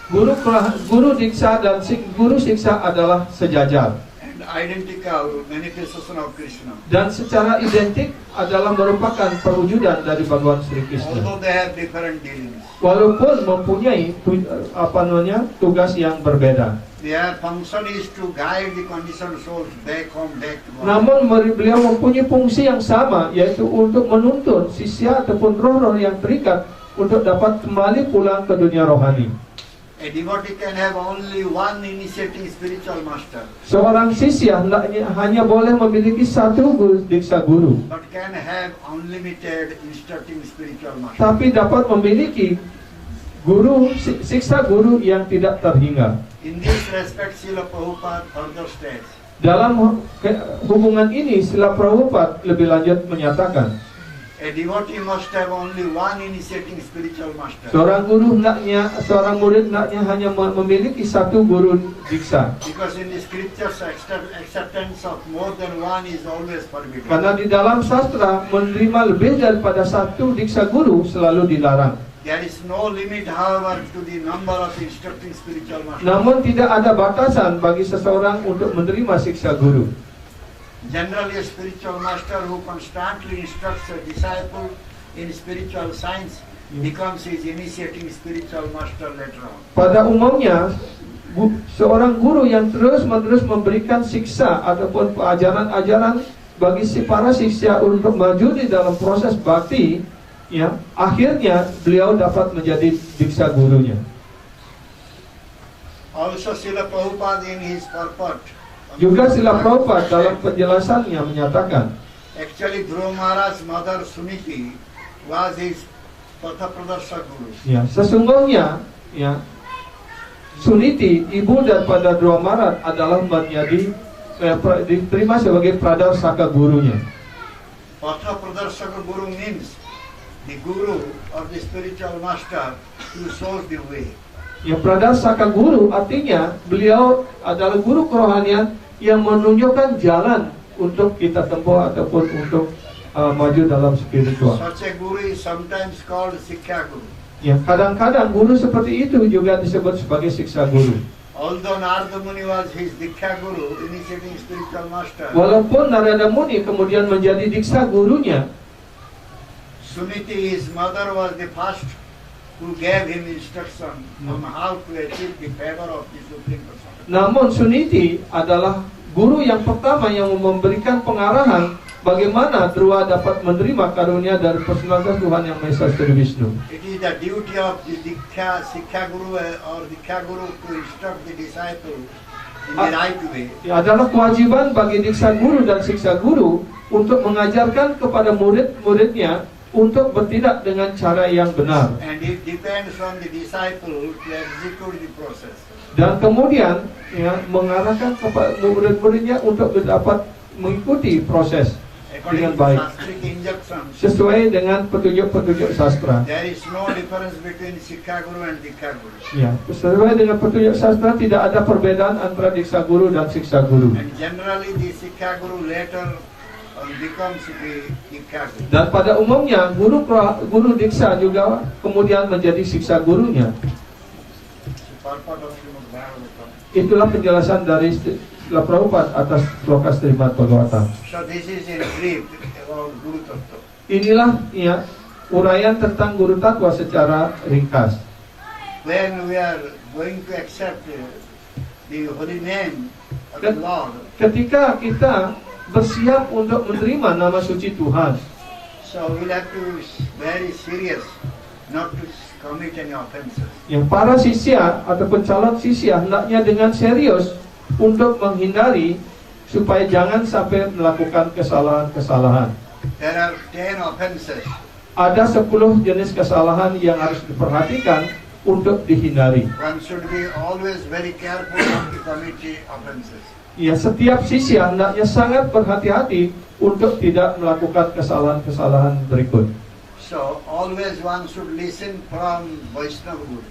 Guru diksa dan guru siksa adalah sejajar and identical manifestation of Krishna. dan secara identik adalah merupakan perwujudan dari Bhagawan Sri Krishna. Although they have different dealings, Walaupun mempunyai tugas yang berbeda, their function is to guide the conditioned souls back home, back to God. namun beliau mempunyai fungsi yang sama, yaitu untuk menuntun sisya ataupun roh-roh yang terikat untuk dapat kembali pulang ke dunia rohani. A devotee can have only one initiating spiritual master, Seorang sisya hanya boleh memiliki satu diksa guru, but can have unlimited instructing spiritual master. tapi dapat memiliki siksa guru yang tidak terhingga. In this respect, Srila Prabhupada further states, Dalam hubungan ini, Srila Prabhupada lebih lanjut menyatakan, A devotee must have only one initiating spiritual master. Seorang guru hendaknya, seorang murid hendaknya hanya memiliki satu guru diksa. Because in the scriptures, acceptance of more than one is always forbidden. Karena di dalam sastra menerima lebih daripada satu diksa guru selalu dilarang. There is no limit, however, to the number of instructing spiritual masters. Namun tidak ada batasan bagi seseorang untuk menerima siksa guru. Generally, a spiritual master who constantly instructs a disciple in spiritual science becomes his initiating spiritual master later on. Pada umumnya, seorang guru yang terus-menerus memberikan siksa ataupun ajaran-ajaran bagi para siswa untuk maju di dalam proses bakti, ya, akhirnya beliau dapat menjadi diksa gurunya. Also, Srila Prabhupada in his purport, Juga Srila Prabhupada dalam penjelasannya menyatakan, actually Dhruva Maharaj's mother Suniti was his Pathapradarshak guru. ya, sesungguhnya, ya, Suniti, ibu daripada Dhruva Maharaj adalah menjadi diterima sebagai pradarsaka gurunya. Pathapradarshak guru means the guru of the spiritual master who shows the way. Ya, pradarsaka guru artinya beliau adalah guru kerohanian yang menunjukkan jalan untuk kita tempuh ataupun untuk maju dalam spiritual. Such a guru is sometimes called Sikkha guru. Ya, kadang-kadang guru seperti itu juga disebut sebagai siksa guru. Although Narada Muni was his Diksha guru, initiating spiritual master, Walaupun Narada Muni kemudian menjadi diksa gurunya, Suniti, his mother, was the first who gave him instruction on how to achieve the favor of the Supreme Personality. namun Suniti adalah guru yang pertama yang memberikan pengarahan bagaimana Dhruva dapat menerima karunia dari personalitas Tuhan Yang Maha Esa Sri Wisnu. It is the duty of the Diksha, Sikkha guru or Diksha guru to instruct the disciple in the right way. Adalah kewajiban bagi diksa guru dan siksa guru untuk mengajarkan kepada murid-muridnya untuk bertindak dengan cara yang benar. And it depends on the disciple to execute the process. Dan kemudian, ya, mengarahkan kepada murid-muridnya untuk dapat mengikuti proses dengan According to baik Sastric injunctions, sesuai dengan petunjuk-petunjuk sastra. there is no difference between Sikkha guru and Diksha guru. Ya, sesuai dengan petunjuk sastra tidak ada perbedaan antara diksa guru dan siksa guru. And generally the Sikkha guru later becomes the Diksha guru. Dan pada umumnya guru diksa juga kemudian menjadi siksa gurunya. Purport of Srimad Bhagavatam. Itulah penjelasan dari Srila Prabhupada atas sloka Srimad Bhagavatam. So this is in brief about Guru Tattva. Inilah, ya, uraian tentang guru tatwa secara ringkas. When we are going to accept the holy name of the Lord, Ketika kita bersiap untuk menerima nama suci Tuhan, so we'll have to be very serious not to commit any offenses. yang para sisya ataupun calon sisya hendaknya dengan serius untuk menghindari supaya jangan sampai melakukan kesalahan-kesalahan. There are 10 offenses. Ada 10 jenis kesalahan yang harus diperhatikan untuk dihindari. One should be always very careful not to commit the offenses. Ya, setiap sisya hendaknya sangat berhati-hati untuk tidak melakukan kesalahan-kesalahan berikut. So always one should listen from Vaishnava Guru.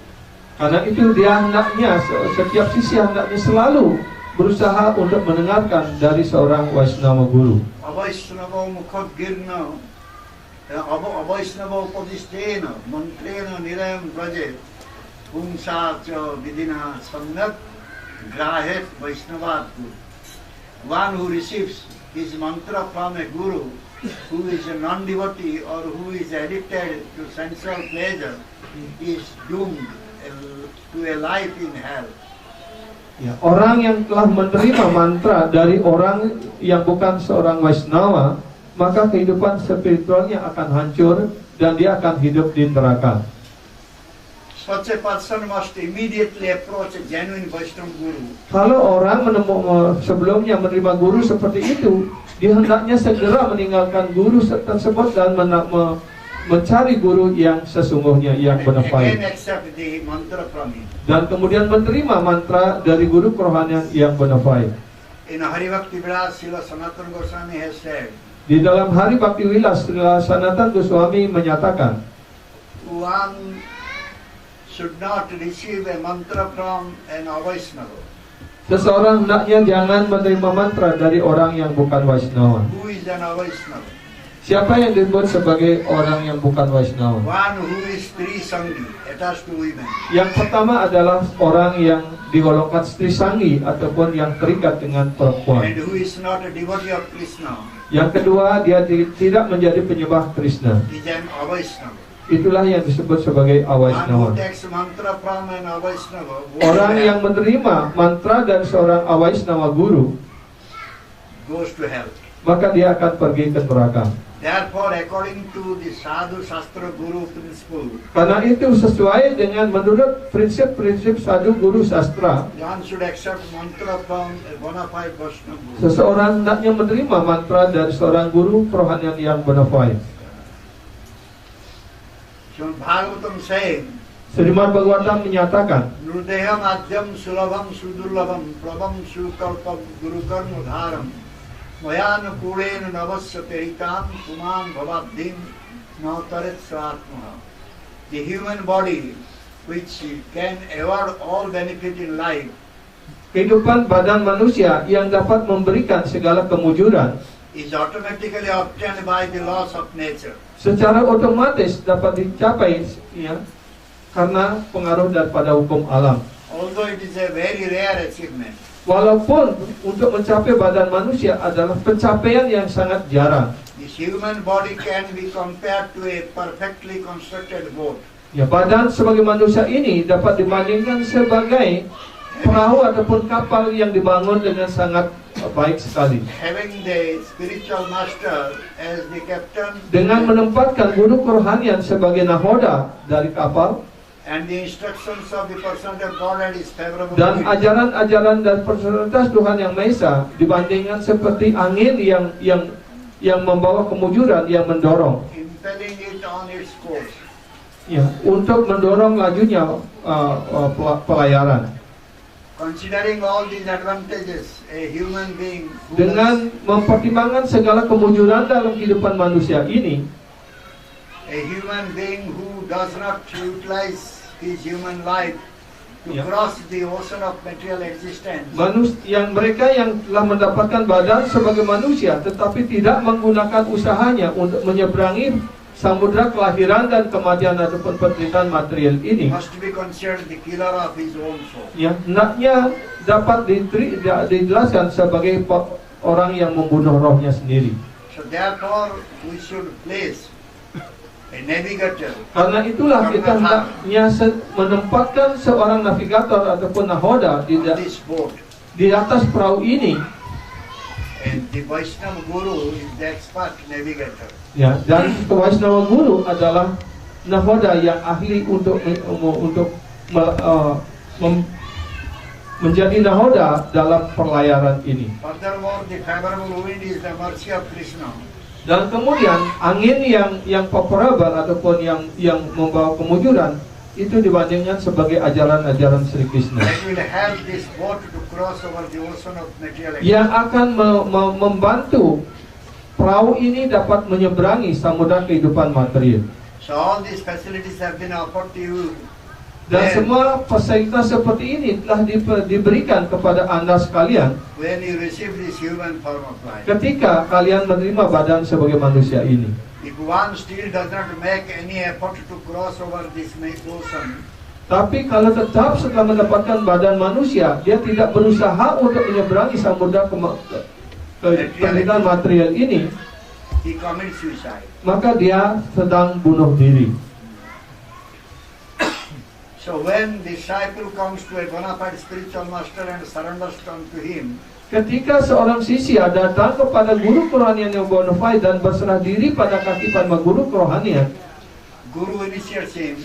Karena itu dia hendaknya, setiap sisya hendaknya selalu berusaha untuk mendengarkan dari seorang Vaishnava guru. Avaishnava mukhagirna, avaishnava upadishtena, mantrena nirayam braje, pumsa cha vidina samyak, grahet Vaishnava guru. One who receives his mantra from a guru who is a non-devotee or who is addicted to sensual pleasure is doomed to a life in hell. Ya, orang yang telah menerima mantra dari orang yang bukan seorang Vaishnava, maka kehidupan spiritualnya akan hancur dan dia akan hidup di neraka. Such a person must immediately approach a genuine Vaishnava guru. Kalau orang sebelumnya menerima guru seperti itu, dia hendaknya segera meninggalkan guru tersebut dan mencari guru yang sesungguhnya, yang And bonafide. again accept the mantra from him. Dan kemudian menerima mantra dari guru kerohanian yang bonafide. In Haribhakti Vilas, Srila Sanatana Goswami has said, Di dalam hari Bakti Wilas, Srila Sanatan Goswami menyatakan, one should not receive a mantra from an Avaishnava. seseorang hendaknya jangan menerima mantra dari orang yang bukan Vaishnava. Who is an Avaishnava? Siapa yang disebut sebagai orang yang bukan Vaishnava? One who is Trisangi, attached to women. Yang pertama adalah orang yang digolongkan Sri Sangi ataupun yang terikat dengan And perempuan. who is not a devotee of Krishna, Yang kedua, dia tidak menjadi penyembah Krishna. is an Avaishnava. Itulah yang disebut sebagai One who Avaishnava. takes mantra from an Avaishnava, Orang yang menerima mantra dari seorang Avaishnava guru, goes to hell. maka dia akan pergi ke neraka. Therefore, according to the Sadhu Shastra Guru principle, Karena itu sesuai dengan menurut prinsip-prinsip sadhu guru sastra, one should accept mantra from a bona fide Vaishnava Guru. seseorang hendaknya menerima mantra dari seorang guru kerohanian yang bona fide. So Bhagavatam saying, Srimad Bhagavatam menyatakan, Nurdeham Adyam Sulabham Sudurlabham Prabham Sukalpam Gurukarma Dharam Mayana Kulen Navasya Peritam Kuman Bhavabdim Nautaret Svatmaha. The human body, which can award all benefit in life, kehidupan badan manusia yang dapat memberikan segala kemujuran is automatically obtained by the laws of nature. secara otomatis dapat dicapai ya, karena pengaruh daripada hukum alam. Although it is a very rare achievement, Walaupun untuk mencapai badan manusia adalah pencapaian yang sangat jarang. this human body can be compared to a perfectly constructed boat. Ya, badan sebagai manusia ini dapat dibandingkan sebagai perahu ataupun kapal yang dibangun dengan sangat baik sekali. Having the spiritual master as the captain Dengan menempatkan guru kerohanian sebagai nahoda dari kapal and the instructions of the personal Godhead is favorable dan to it. ajaran-ajaran dan personalitas Tuhan Yang Maha Esa dibandingkan seperti angin yang membawa kemujuran yang mendorong Impelling it on its course. ya untuk mendorong lajunya pelayaran. Considering all these advantages, a human being who Dengan mempertimbangkan segala kemujuran dalam kehidupan manusia ini, a human being who does not utilize his human life to Yeah. cross the ocean of material existence, mereka yang telah mendapatkan badan sebagai manusia tetapi tidak menggunakan usahanya untuk menyeberangi samudra kelahiran dan kematian ataupun penderitaan material ini, must be considered the killer of his own soul. ya hendaknya dapat dijelaskan sebagai orang yang membunuh rohnya sendiri. So therefore, we should place a navigator Karena itulah kita hendaknya menempatkan seorang navigator ataupun nahoda on this boat, di atas perahu ini, and the Vaishnava Guru is the expert navigator. ya, dan Vaishnava Guru adalah nahoda yang ahli untuk menjadi nahoda dalam pelayaran ini. Furthermore, the favorable wind is the mercy of Krishna. Dan kemudian angin yang favorable ataupun yang membawa kemujuran itu dibandingkan sebagai ajaran-ajaran Sri Krishna That will help this boat to cross over the ocean of material existence. yang akan membantu perahu ini dapat menyeberangi samudra kehidupan material. So all these facilities have been offered to you. Dan When- semua fasilitas seperti ini telah diberikan kepada Anda sekalian when you receive this human form of life. ketika kalian menerima badan sebagai manusia ini. If one still does not make any effort to cross over this ocean, Tapi kalau tetap setelah mendapatkan badan manusia, dia tidak berusaha untuk menyeberangi samudra penderitaan material ini, he commits suicide. maka dia sedang bunuh diri. So when the disciple comes to a bona fide spiritual master and surrenders unto him, Ketika seorang sisya datang kepada guru kerohanian yang bona fide dan berserah diri pada kaki Padma guru kerohanian, Guru initiates him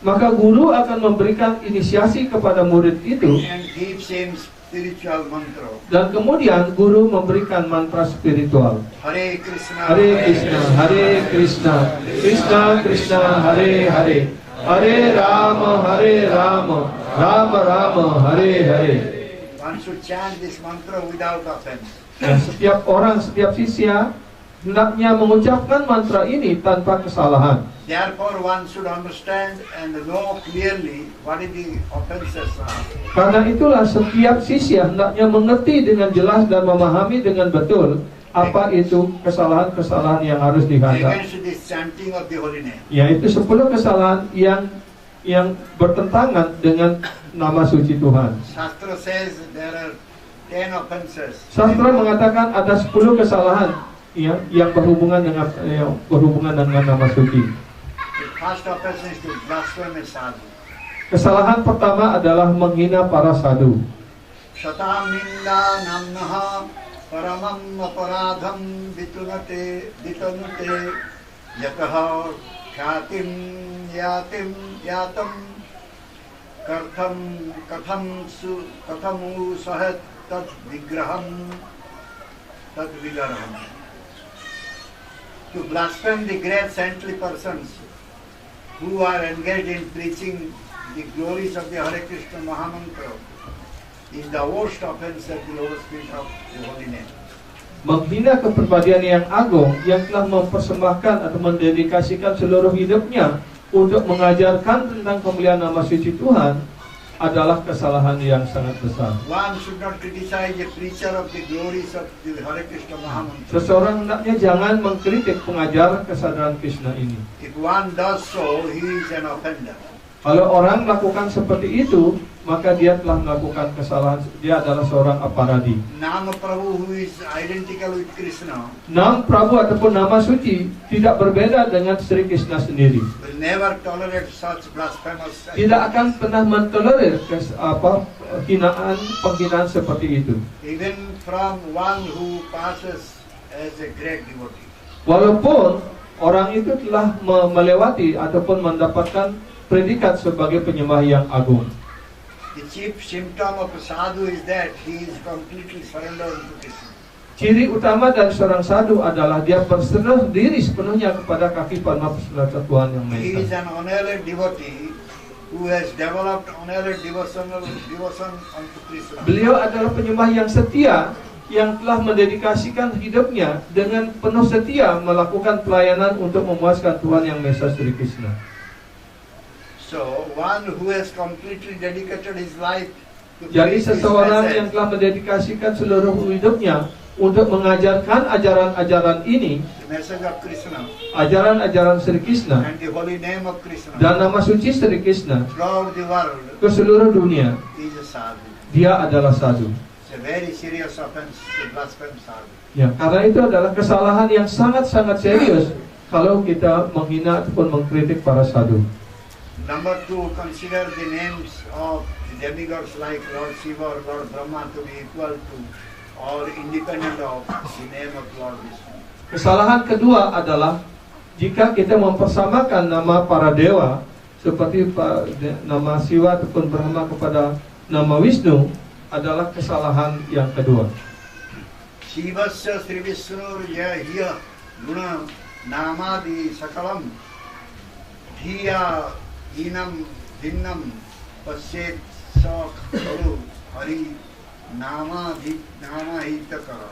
maka guru akan memberikan inisiasi kepada murid itu, and gives him spiritual mantra. dan kemudian guru memberikan mantra spiritual. Hare Krishna, Hare Krishna, Hare Krishna, Krishna Krishna, Hare Hare, Hare Rama, Rama Rama, Hare Hare. One should chant this mantra without offense. Dan setiap orang, setiap sisya hendaknya mengucapkan mantra ini tanpa kesalahan. Therefore, one should understand and know clearly what is the offenses are. Karena itulah setiap sisya hendaknya mengerti dengan jelas dan memahami dengan betul apa itu kesalahan-kesalahan yang harus dihadap. Against this chanting of the holy name. Yaitu 10 kesalahan yang bertentangan dengan nama suci Tuhan. Shastra says there are 10 offenses. Sastra mengatakan ada 10 kesalahan yang berhubungan dengan nama suci. The first offense is to blaspheme a sadhu. Kesalahan pertama adalah menghina para sadhu. Shatam ninda namnaha paramam aparadham vitanute yakaha khatim yatam kathamu sahat tad vigraham. To blaspheme the great saintly persons who are engaged in preaching the glories of the Hare Krishna Mahamantra is the worst offense at the lowest feet of the holy name. Menghina kepribadian yang agung yang telah mempersembahkan atau mendedikasikan seluruh hidupnya untuk mengajarkan tentang kemuliaan nama suci Tuhan adalah kesalahan yang sangat besar. One should not criticize a preacher of the glories of the Hare Krishna Mahamantra. Seseorang hendaknya jangan mengkritik pengajar kesadaran Krishna ini. If one does so, he is an offender. Kalau orang melakukan seperti itu, maka dia telah melakukan kesalahan. Dia adalah seorang aparadi. Nama Prabhu who is identical with Krishna Nama Prabu ataupun nama suci tidak berbeda dengan Sri Krishna sendiri. will never tolerate such blasphemous acts. Tidak akan pernah mentolerir penghinaan seperti itu. Even from one who passes as a great devotee. Walaupun orang itu telah melewati ataupun mendapatkan predikat sebagai penyembah yang agung. The chief symptom of a sadhu is that he is completely surrendered to Krishna. Ciri utama dari seorang sadhu adalah dia berserah diri sepenuhnya kepada kaki palma peserta Tuhan yang Maha He Esa. is an honored devotee who has developed honored devotion unto Krishna. Beliau adalah penyembah yang setia yang telah mendedikasikan hidupnya dengan penuh setia melakukan pelayanan untuk memuaskan Tuhan yang Maha Esa Sri Krishna. So, one who has completely dedicated his life to Jadi preach his seseorang yang message, telah mendedikasikan seluruh hidupnya untuk mengajarkan ajaran-ajaran ini, the message of Krishna ajaran-ajaran Sri Krishna and the holy name of Krishna dan nama suci Sri Krishna throughout the world, ke seluruh dunia, is a sadhu. dia adalah sadhu. It's a very serious offense to blaspheme sadhu. Ya, karena itu adalah kesalahan yang sangat-sangat serius kalau kita menghina ataupun mengkritik para sadhu. Number 2, consider the names of the demigods like Lord Shiva or Lord Brahma to be equal to or independent of the name of Lord Vishnu. Kesalahan kedua adalah jika kita mempersamakan nama para dewa seperti nama Siwa ataupun Brahma kepada nama Wisnu adalah kesalahan yang kedua. Shivasya Sri Vishnur Yahya Guna Namadi Sakalam Dhiya Hinam Dhinnam Pasyet Sak Karu Hari Nama Hitakara.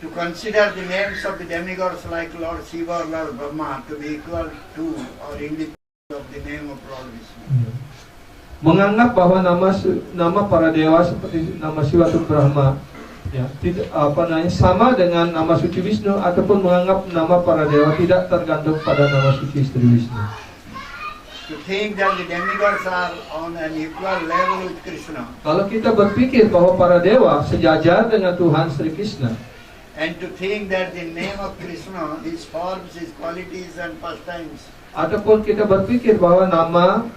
To consider the names of the demigods like Lord Shiva or Lord Brahma to be equal to or independent of the name of Lord Vishnu. Menganggap bahwa nama para dewa seperti nama Siwa atau Brahma ya, tidak sama dengan nama suci Wisnu ataupun menganggap nama para dewa tidak tergantung pada nama suci Sri Wisnu. To think that the demigods are on an equal level with Krishna Kalau kita berpikir bahwa para dewa sejajar dengan Tuhan Sri Krishna, and to think that the name of Krishna, his forms, his qualities and pastimes ataupun kita berpikir bahwa nama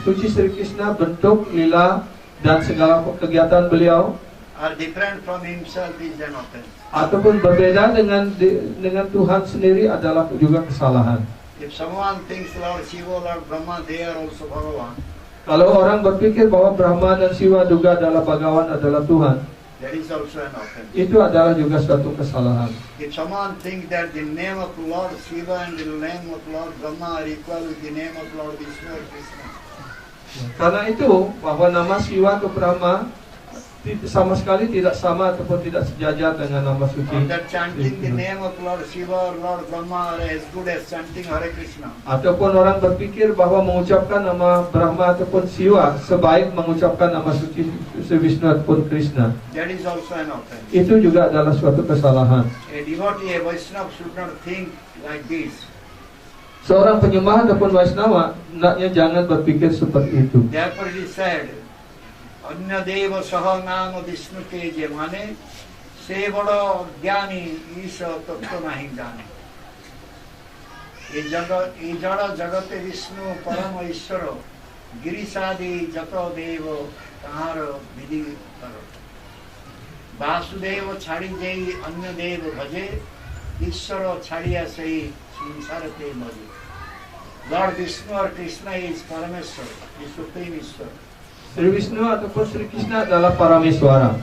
suci Sri Krishna, bentuk, lila dan segala kegiatan beliau are different from himself is an offense. ataupun berbeda dengan Tuhan sendiri adalah juga kesalahan. If someone thinks Lord Shiva, Lord Brahma, they are also Bhagavan, Kalau orang berpikir bahwa Brahma dan Siwa juga adalah Bhagawan, adalah Tuhan, that is also an offense. itu adalah juga suatu kesalahan. If someone thinks that the name of Lord Shiva and the name of Lord Brahma are equal with the name of Lord Vishnu or Krishna, Karena itu bahwa nama Siwa atau Brahma sama sekali tidak sama ataupun tidak sejajar dengan nama suci. Or that chanting the Krishna. name of Lord Shiva or Lord Brahma are as good as chanting Hare Krishna. Ataupun orang berpikir bahwa mengucapkan nama Brahma ataupun Siwa sebaik mengucapkan nama suci Sri Vishnu ataupun Krishna. That is also an offense. Itu juga adalah suatu kesalahan. A devotee, a Vaishnava should not think like this. Seorang penyembah ataupun Vaisnava hendaknya jangan berpikir seperti itu. Therefore it is said, Anya Deva Saha Nama Vishnu Teje Mane Se Bada Jnani Isha Tattva Nahi Jane. E Jada Jagate Vishnu Parama Ishvara Girisadi Jato Deva Tahara Vidhi Karo. Vasudeva Chadi Jai Anya Deva Bhaje Ishvara Chadiya Sai Samsarate Bhaje. Lord Vishnu or Krishna is Parameshwar, the Supreme Ishwar. Sri Vishnu ataupun Sri Krishna adalah Parameswara.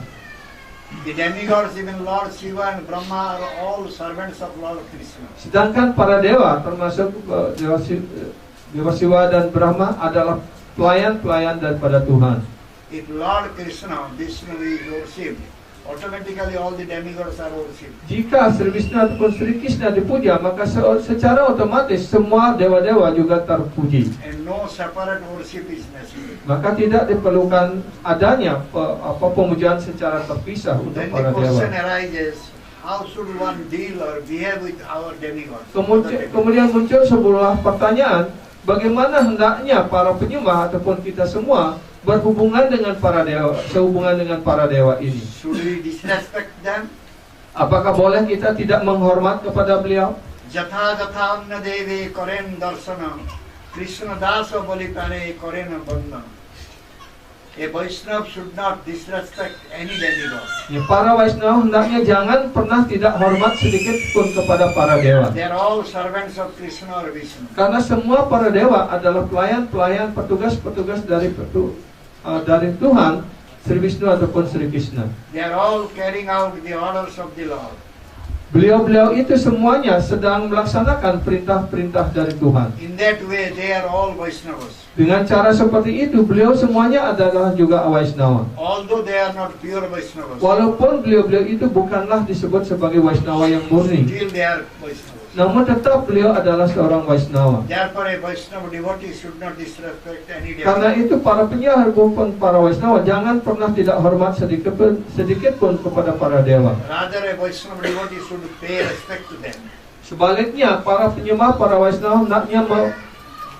The demigods, even Lord Shiva and Brahma, are all servants of Lord Krishna. Sedangkan para dewa termasuk Dewa Siwa dan Brahma adalah pelayan-pelayan daripada Tuhan. If Lord Krishna, Vishnu is worshipped, automatically all the demigods are worshipped. Jika Sri Vishnu ataupun Sri Krishna dipuja, maka secara otomatis semua dewa-dewa juga terpuji. And no separate worship is necessary. Maka tidak diperlukan adanya pemujaan secara terpisah untuk Then the para dewa. question arises, how should one deal or behave with our demigods? Kemudian muncul sebuah pertanyaan, bagaimana hendaknya para penyembah ataupun kita semua berhubungan dengan para dewa, sehubungan dengan para dewa ini? Should we disrespect them? Apakah boleh kita tidak menghormat kepada beliau? Jatha jatha anna devi karen darsana Krishna dasa balipane karen bandana. A Vaishnava should not disrespect any demigod. Ya, para Vaisnava hendaknya jangan pernah tidak hormat sedikit pun kepada para dewa. They are all servants of Krishna or Vishnu. Karena semua para dewa adalah pelayan-pelayan, petugas-petugas dari Tuhan, Sri Vishnu ataupun Sri Krishna. They are all carrying out the orders of the Lord. Beliau-beliau itu semuanya sedang melaksanakan perintah-perintah dari Tuhan. In that way, they are all Vaishnavas. Dengan cara seperti itu, beliau semuanya adalah juga Vaisnava. Although they are not pure Vaishnavas, Walaupun beliau-beliau itu bukanlah disebut sebagai Vaisnava yang murni, still they are Vaishnavas. namun tetap beliau adalah seorang Vaisnava. Therefore, a Vaishnava devotee should not disrespect any Karena devotee. itu para penyiar maupun para Vaisnava jangan pernah tidak hormat sedikit pun kepada para dewa. Rather, a Vaishnava devotee should pay respect to them. Sebaliknya, para penyembah, para Vaisnava hendaknya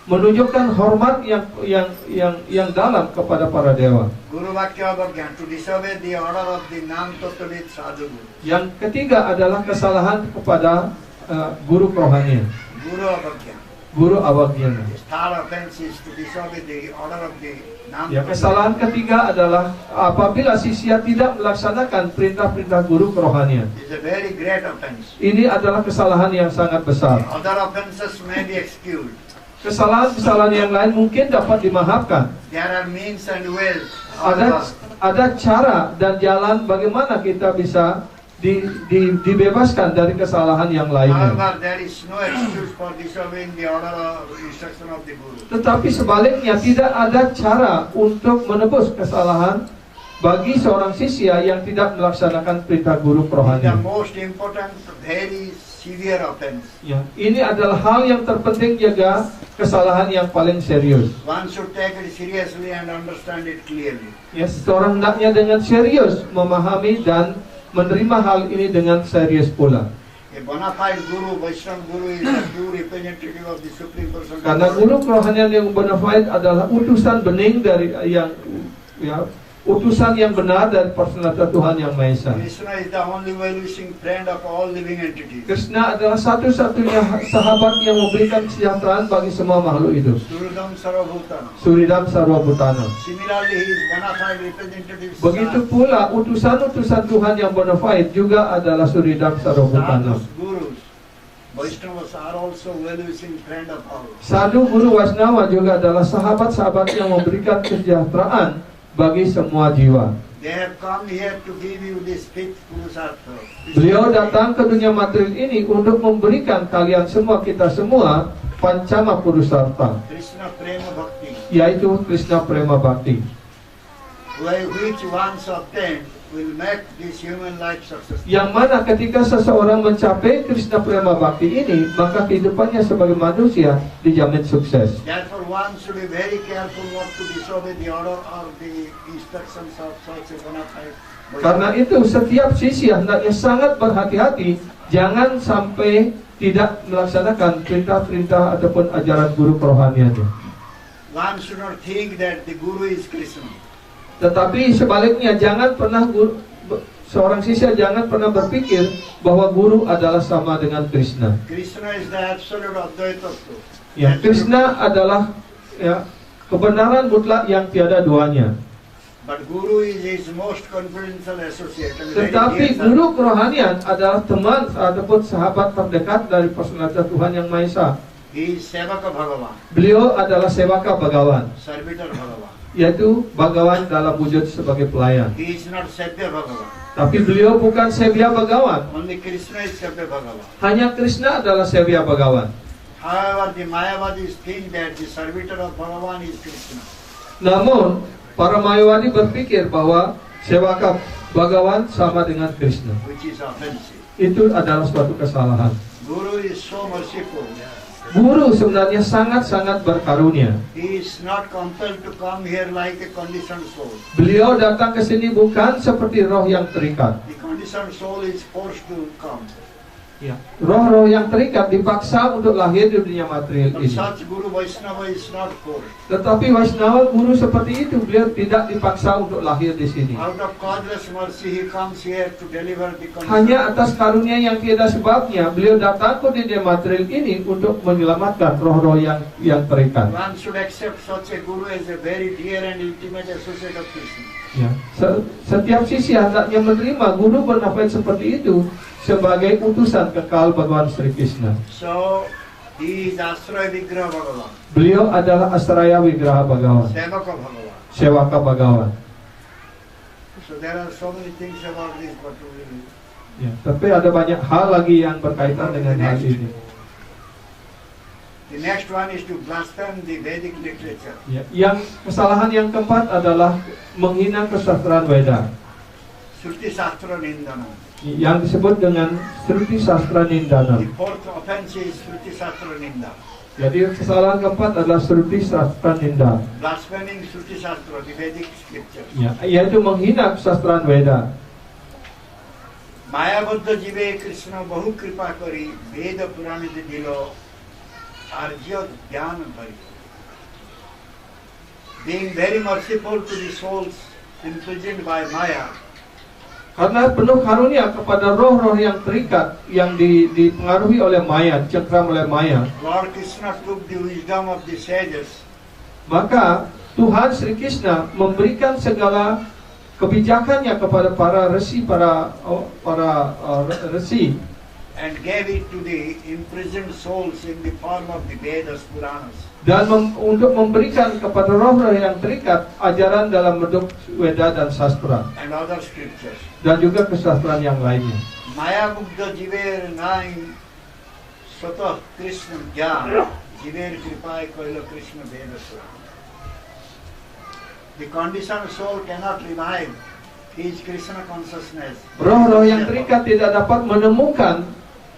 menunjukkan hormat yang dalam kepada para dewa. Guru Vakya Abhagyan, to disobey the order of the Nam Tattvavid Sadhu Guru. Yang ketiga adalah kesalahan kepada guru kerohanian, Guru Abhagyan. guru Abhagyana. The third offense is to disobey the order of the Nam Ya, Tattvavid. kesalahan ketiga adalah apabila sisya tidak melaksanakan perintah-perintah guru kerohanian. It's a very great offense. Ini adalah kesalahan yang sangat besar. Other offenses may be excused. Kesalahan-kesalahan yang lain mungkin dapat dimaafkan. There are means and ways. Ada cara dan jalan bagaimana kita bisa dibebaskan dari kesalahan yang lainnya. However, there is no excuse for disobeying the order or instruction of the Guru. Tetapi sebaliknya tidak ada cara untuk menebus kesalahan bagi seorang sisya yang tidak melaksanakan perintah guru The kerohanian. most important, very severe offense. Ya, ini adalah hal yang terpenting, jaga kesalahan yang paling serius. One should take it seriously and understand it clearly. Ya, seorang hendaknya dengan serius memahami dan menerima hal ini dengan serius pula. A bona fide Guru, Vaishnava Guru is a true representative of the Supreme Personality. Karena guru kerohanian yang bona fide adalah utusan bening dari utusan yang benar dari personalitas Tuhan Yang Maha Esa. Krishna is the only well-wishing friend of all living entities. Krishna adalah satu-satunya sahabat yang memberikan kesejahteraan bagi semua makhluk hidup. Suridam Sarvabhutana. Suridam Sarvabhutana. Similarly, he is bona fide representative. Begitu pula utusan-utusan Tuhan yang bona fide juga adalah Suridam Sarvabhutana. Sadhus, Gurus, Vaishnavas are also well-wishing friend of all. Sadhu guru Vaisnava juga adalah sahabat-sahabat yang memberikan kesejahteraan bagi semua jiwa. They have come here to give you this fifth Purusartha. Beliau datang ke dunia material ini untuk memberikan kalian semua, kita semua, Pancama Purusartha, Krishna Prema Bhakti. yaitu Krishna Prema Bhakti. which once obtained will make this human life successful. Yang mana ketika seseorang mencapai Krishna Prema Bhakti ini, maka kehidupannya sebagai manusia dijamin sukses. Therefore, one should be very careful not to disobey the order or the instructions of such a bona fide. Karena itu setiap sisi hendaknya sangat berhati-hati, jangan sampai tidak melaksanakan perintah-perintah ataupun ajaran guru kerohaniannya. One should not think that the guru is Krishna. Tetapi sebaliknya jangan pernah seorang siswa jangan pernah berpikir bahwa guru adalah sama dengan Krishna. Krishna is the absolute Advaita Tattva. Ya, Krishna adalah ya, kebenaran mutlak yang tiada duanya. But guru is his most confidential associate. And very Tetapi dear guru kerohanian adalah teman ataupun sahabat terdekat dari personalitas Tuhan Yang Maha Esa. He is Sevaka Bhagavan, Beliau adalah Sewaka Bhagawan, Servitor Bhagavan. yaitu Bhagawan dalam wujud sebagai pelayan. He is not Sevya Bhagavan. Tapi beliau bukan Sevya Bhagawan. Only Krishna is Sevya Bhagavan. Hanya Krishna adalah Sevya Bhagawan. However, the Mayavadis think that the servitor of Bhagavan is Krishna. Namun, para Mayawadi berpikir bahwa Sewaka Bhagawan sama dengan Krishna. Which is offensive. Itu adalah suatu kesalahan. Guru is so merciful. Guru sebenarnya sangat-sangat berkarunia. He is not compelled to come here like a conditioned soul. Beliau datang ke sini bukan seperti roh yang terikat. The conditioned soul is forced to come. Ya. Roh-roh yang terikat dipaksa untuk lahir di dunia material But ini. such Guru Vaishnava is not forced. Tetapi Vaishnava guru seperti itu, beliau tidak dipaksa untuk lahir di sini. Out of causeless mercy, he comes here to deliver the conditioned. Hanya atas karunia yang tiada sebabnya, beliau datang ke dunia material ini untuk menyelamatkan roh-roh yang terikat. One should accept such a Guru as a very dear and intimate associate of Krishna. Ya. Setiap sisi hendaknya menerima guru bernafas seperti itu sebagai utusan kekal Bhagawan Sri Krishna. So, he is Asraya Vigraha Bhagavan, Beliau adalah Asraya Vigraha Bhagawan, Sevaka Bhagavan. Sewaka Bhagawan. So there are so many things about this, but we will. Ya. Tapi ada banyak hal lagi yang berkaitan dengan hal ini. The next one is to blaspheme the Vedic literature. Ya. Yang kesalahan yang keempat adalah menghina kesastraan Weda, Shruti Shastra Nindana. yang disebut dengan Shruti Sastra Nindana. The fourth offense is Shruti Shastra Ninda. Jadi kesalahan keempat adalah Shruti Sastra Ninda, Blaspheming Shruti Shastra, the Vedic scriptures. ya, yaitu menghina kesastraan Weda. मायाबद्ध जीवे कृष्ण बहु कृपा करी वेद पुराण दिल आर्य ज्ञान भरी. Being very merciful to the souls imprisoned by Maya, Karena penuh karunia kepada roh-roh yang terikat, yang dipengaruhi oleh Maya, dicengkram oleh Maya, Lord Krishna took the wisdom of the sages maka Tuhan Sri Krishna memberikan segala kebijakannya kepada para resi, para resi, and gave it to the imprisoned souls in the form of the Vedas, Puranas. dan untuk memberikan kepada roh-roh yang terikat ajaran dalam bentuk Weda dan Sastra, And other scriptures. dan juga kesastraan yang lainnya. Maya Mugdha Jiver Nai Swatah Krishna Gyan Jiver Kripai Koila Krishna Vedasura. The conditioned soul cannot revive his Krishna consciousness. Roh-roh yang terikat tidak dapat menemukan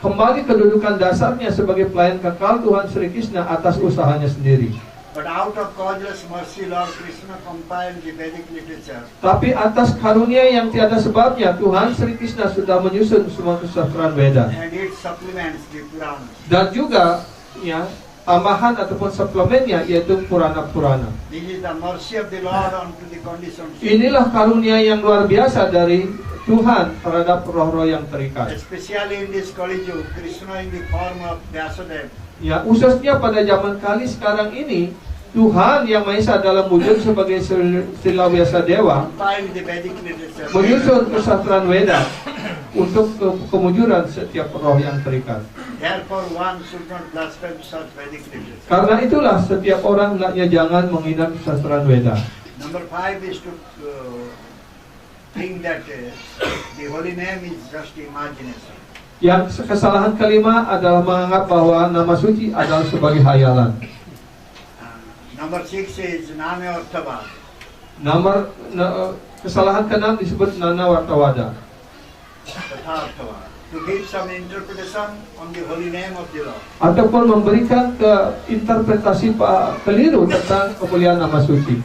kembali kedudukan dasarnya sebagai pelayan kekal Tuhan Sri Krishna atas usahanya sendiri. But out of causeless mercy, Lord Krishna compiled the Vedic literature. Tapi atas karunia yang tiada sebabnya, Tuhan Sri Krishna sudah menyusun semua kesastraan Weda. And it supplements the Puranas. Dan juga ya, tambahan ataupun suplemennya yaitu Purana-Purana. This is the mercy of the Lord unto the conditioned soul. Inilah karunia yang luar biasa dari Tuhan terhadap roh-roh yang terikat. Especially in this Kali Yuga, Krishna in the form of Vyasadeva. Ya, khususnya pada zaman kali sekarang ini, Tuhan yang Maha Esa dalam wujud sebagai Srila Vyasadeva Compiled the Vedic literature. menyusun kesastraan Weda untuk kemujuran setiap roh yang terikat. Therefore, one should not blaspheme such Vedic literature. Karena itulah setiap orang hendaknya jangan menghina kesastraan Weda. Number 5 is to think that the holy name is just imagination. Yang kesalahan kelima adalah menganggap bahwa nama suci adalah sebagai hayalan. Number 6 is Name Orthabad. Kesalahan keenam disebut nana wartawada. Tatharthava. To give some interpretation on the holy name of the Lord. Ataupun memberikan interpretasi keliru tentang kemuliaan nama suci.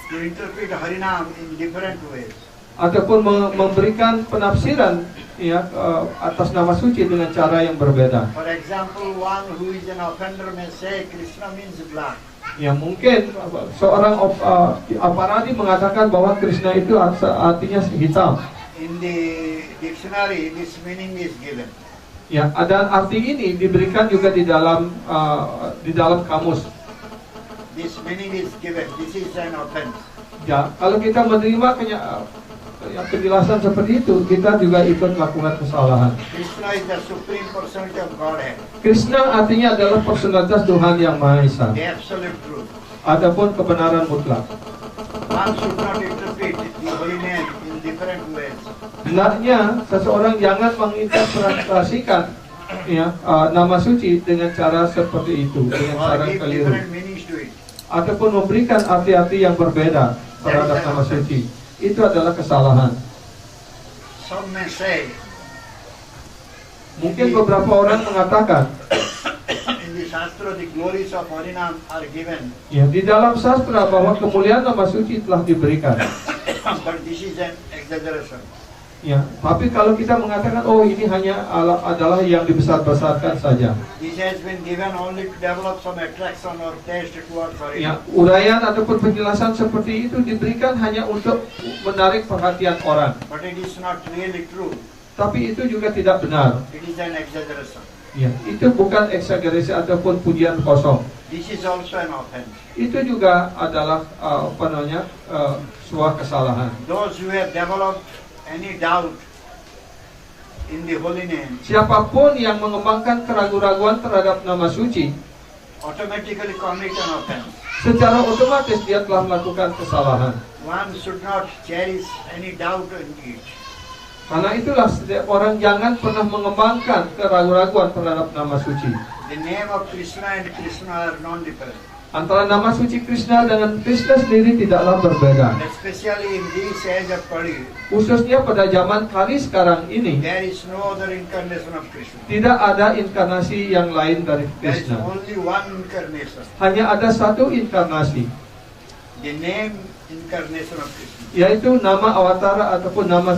To interpret Harinam in different ways. Ataupun memberikan penafsiran ya atas nama suci dengan cara yang berbeda. For example, one who is an offender may say Krishna means black. Ya mungkin seorang aparadi mengatakan bahwa Krishna itu artinya hitam. In the dictionary, this meaning is given. Ya, dan arti ini diberikan juga di dalam kamus. This meaning is given. This is an offense. Ya, kalau kita menerima penjelasan seperti itu, kita juga ikut melakukan kesalahan. Krishna is the supreme personality of Godhead. Krishna artinya adalah personalitas Tuhan yang Maha Esa. The absolute truth. Adapun kebenaran mutlak. One should not interpret the holy name in different ways. Hendaknya seseorang jangan menginterpretasikan nama suci dengan cara seperti itu, dengan Or cara give keliru, different meanings to it. ataupun memberikan arti-arti yang berbeda terhadap nama suci. Itu adalah kesalahan. Some may say, Mungkin beberapa orang mengatakan, in the Shastra, the glories of Harinam are given. ya di dalam sastra bahwa kemuliaan nama suci telah diberikan. But this is an exaggeration. Ya, tapi kalau kita mengatakan, oh ini hanya adalah yang dibesar-besarkan saja. This has been given only to develop some attraction or taste towards Ya, Harinam. uraian ataupun penjelasan seperti itu diberikan hanya untuk menarik perhatian orang. But it is not really true. Tapi itu juga tidak benar. It is an exaggeration. Ya, itu bukan eksagerasi ataupun pujian kosong. This is also an offense. Itu juga adalah sebuah kesalahan. Those who have developed any doubt in the holy name Siapapun yang mengembangkan keraguan-raguan terhadap nama suci, automatically commit an offense. secara otomatis dia telah melakukan kesalahan. One should not cherish any doubt in it. Karena itulah setiap orang jangan pernah mengembangkan keraguan-raguan terhadap nama suci. The name of Krishna and Krishna are non-different. Antara nama suci Krishna dengan Krishna sendiri tidaklah berbeda. Especially in this age of Kali, Khususnya pada zaman Kali sekarang ini, there is no other incarnation of Krishna. tidak ada inkarnasi yang lain dari There is Krishna. only one incarnation. Hanya ada satu inkarnasi, The name incarnation of Krishna. yaitu nama awatara ataupun nama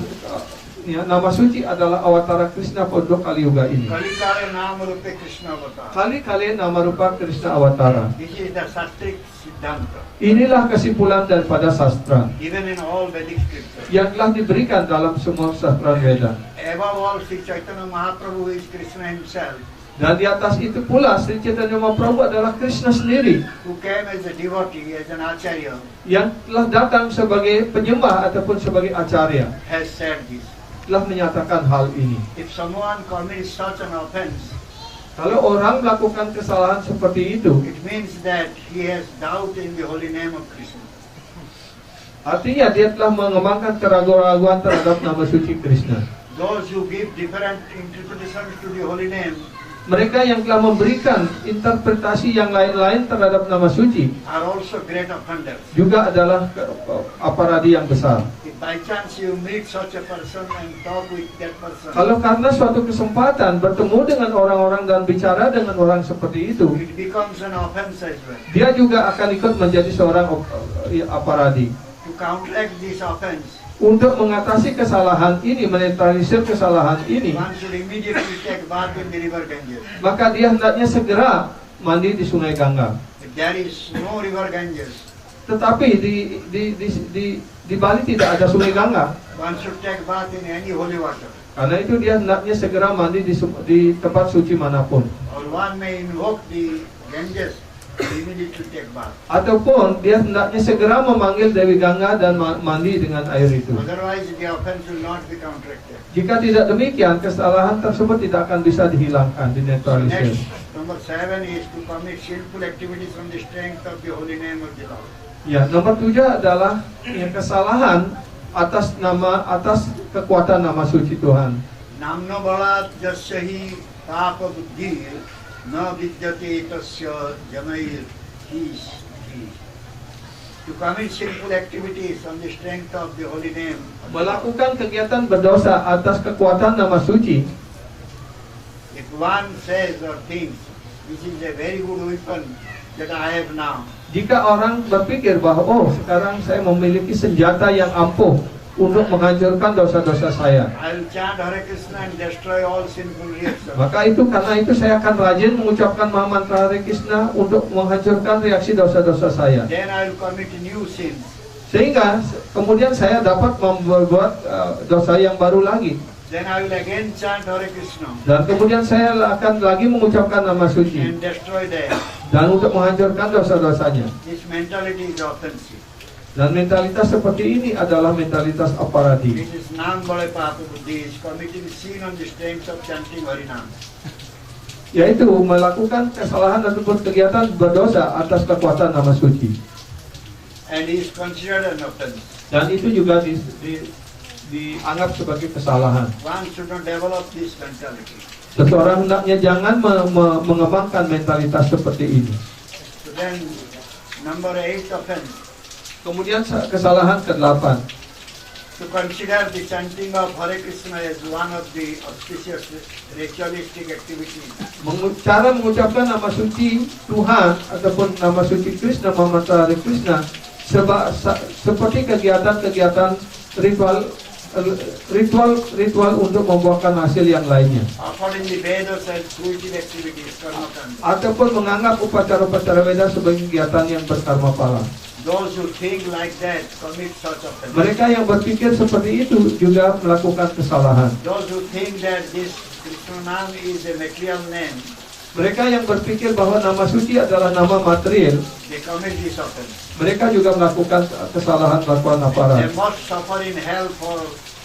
suci adalah awatara Krishna pada Kali Yuga ini. Kali Kale Nama Rupe Krishna Avatar. Kali-kali nama rupa Krishna awatara. This is the Sastric Siddhanta, Inilah kesimpulan daripada sastra given in all Vedic scriptures. yang telah diberikan dalam semua sastra Veda. Above all, Sri Chaitanya Mahaprabhu is Krishna himself, Dan di atas itu pula Sri Chaitanya Mahaprabhu adalah Krishna sendiri who came as a devotee, as an acharya, yang telah datang sebagai penyembah ataupun sebagai acarya, has said this. telah menyatakan hal ini. If someone commits such an offense, Kalau orang melakukan kesalahan seperti itu, it means that he has doubt in the holy name of Krishna. artinya dia telah mengembangkan keraguan-raguan terhadap nama suci Krishna. Those who give different interpretations to the holy name Mereka yang telah memberikan interpretasi yang lain-lain terhadap nama suci are also great offenders. juga adalah aparadi yang besar. If by chance you meet such a person and talk with that person, Kalau karena suatu kesempatan bertemu dengan orang-orang dan bicara dengan orang seperti itu, it becomes an offense as well. dia juga akan ikut menjadi seorang aparadi. To counteract this offense, Untuk mengatasi kesalahan ini, menetralisir kesalahan ini, one should immediately take bath in the river Ganges. maka dia hendaknya segera mandi di Sungai Gangga. If there is no river Ganges, Tetapi di Bali tidak ada Sungai Gangga. one should take bath in any holy water. Karena itu dia hendaknya segera mandi di tempat suci manapun. Or one may invoke the Ganges to immediately take bath. Ataupun dia hendaknya segera memanggil Dewi Gangga dan mandi dengan air itu. Otherwise, the offense will not be counteracted. Jika tidak demikian, kesalahan tersebut tidak akan bisa dihilangkan, dinetralisir. Next, number 7 is to commit sinful activities on the strength of the holy name of the Lord. Ya, nomor 7 adalah yang kesalahan atas kekuatan nama suci Tuhan. Namno balat jasyahi papa buddhir na vidyate tasya janair his. To commit sinful activities on the strength of the holy name. Melakukan kegiatan berdosa atas kekuatan nama suci. If one says or thinks, this is a very good weapon that I have now. Jika orang berpikir bahwa oh sekarang saya memiliki senjata yang ampuh untuk menghancurkan dosa-dosa saya, I will chant Hare Krishna and destroy all sinful reactions. maka karena itu saya akan rajin mengucapkan mantra Hare Krishna untuk menghancurkan reaksi dosa-dosa saya. Then I will commit new sins. Sehingga kemudian saya dapat membuat dosa yang baru lagi. Then I will again chant Hare Krishna Dan kemudian saya akan lagi mengucapkan nama suci and destroy them. dan untuk menghancurkan dosa-dosanya. This mentality is offensive. Dan mentalitas seperti ini adalah mentalitas aparadi. This is Nam-bale Papa Buddhi, is committing sin on the strength of chanting Harinam. Yaitu melakukan kesalahan ataupun kegiatan berdosa atas kekuatan nama suci. And is considered an offense. Dan itu juga dianggap sebagai kesalahan. One should not develop this mentality. Seseorang hendaknya jangan mengembangkan mentalitas seperti ini. So then, number 8 offense. Kemudian kesalahan ke-8, To consider the chanting of Hare Krishna as one of the auspicious ritualistic activities. cara mengucapkan nama suci Tuhan ataupun nama suci Krishna, mantra Hare Krishna seperti kegiatan-kegiatan ritual untuk membuahkan hasil yang lainnya, According to Vedas as fruitive activities, karma kanda. ataupun menganggap upacara-upacara Veda sebagai kegiatan yang berkarma pala. Those who think like that commit such offense. Mereka yang berpikir seperti itu juga melakukan kesalahan. Those who think that this Krishna name is a material name, Mereka yang berpikir bahwa nama suci adalah nama material, they commit this offense. mereka juga melakukan kesalahan melakukan They aparat. must suffer in hell for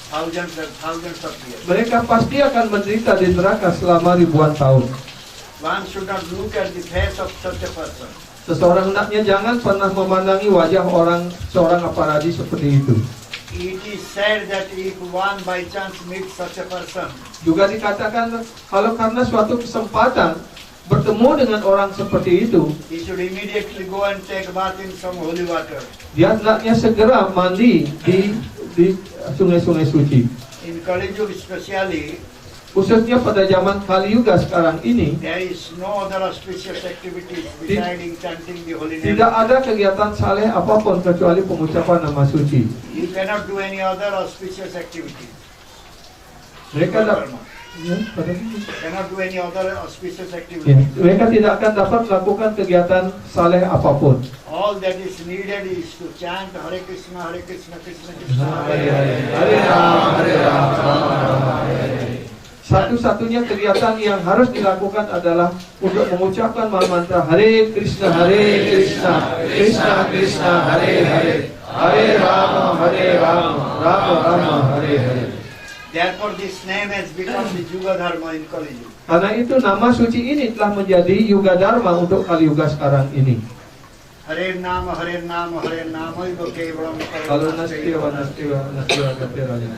thousands and thousands of years. Mereka pasti akan menderita di neraka selama ribuan tahun. One should not look at the face of such a person. Seseorang hendaknya jangan pernah memandangi wajah seorang aparadi seperti itu. It is said that if one by chance meets such a person, Juga dikatakan kalau karena suatu kesempatan bertemu dengan orang seperti itu, he should immediately go and take a bath in some holy water. dia hendaknya segera mandi di sungai-sungai suci. In Kali Yuga especially, Khususnya pada zaman Kali Yuga sekarang ini, there is no other auspicious activities besides chanting the holy name. tidak ada kegiatan saleh apapun kecuali pengucapan nama suci. You cannot do any other auspicious activity. Mereka Cannot do any other auspicious activity. mereka tidak akan dapat melakukan kegiatan saleh apapun. All that is needed is to chant Hare Krishna, Hare Krishna, Krishna Krishna, Hare Rama, Hare Rama. Satu-satunya kegiatan yang harus dilakukan adalah untuk mengucapkan mantra Hare Krishna, Krishna Krishna, Hare Hare, Hare Rama, Rama Rama, Hare Hare. Therefore, this name has become the Yuga Dharma in Kali Yuga. Karena itu nama suci ini telah menjadi Yuga Dharma untuk Kali Yuga sekarang ini. Hare Nama, Hare Nama, Hare Nama, Ibo Kevalam Kalau Kalam. nastiwa kapiranya.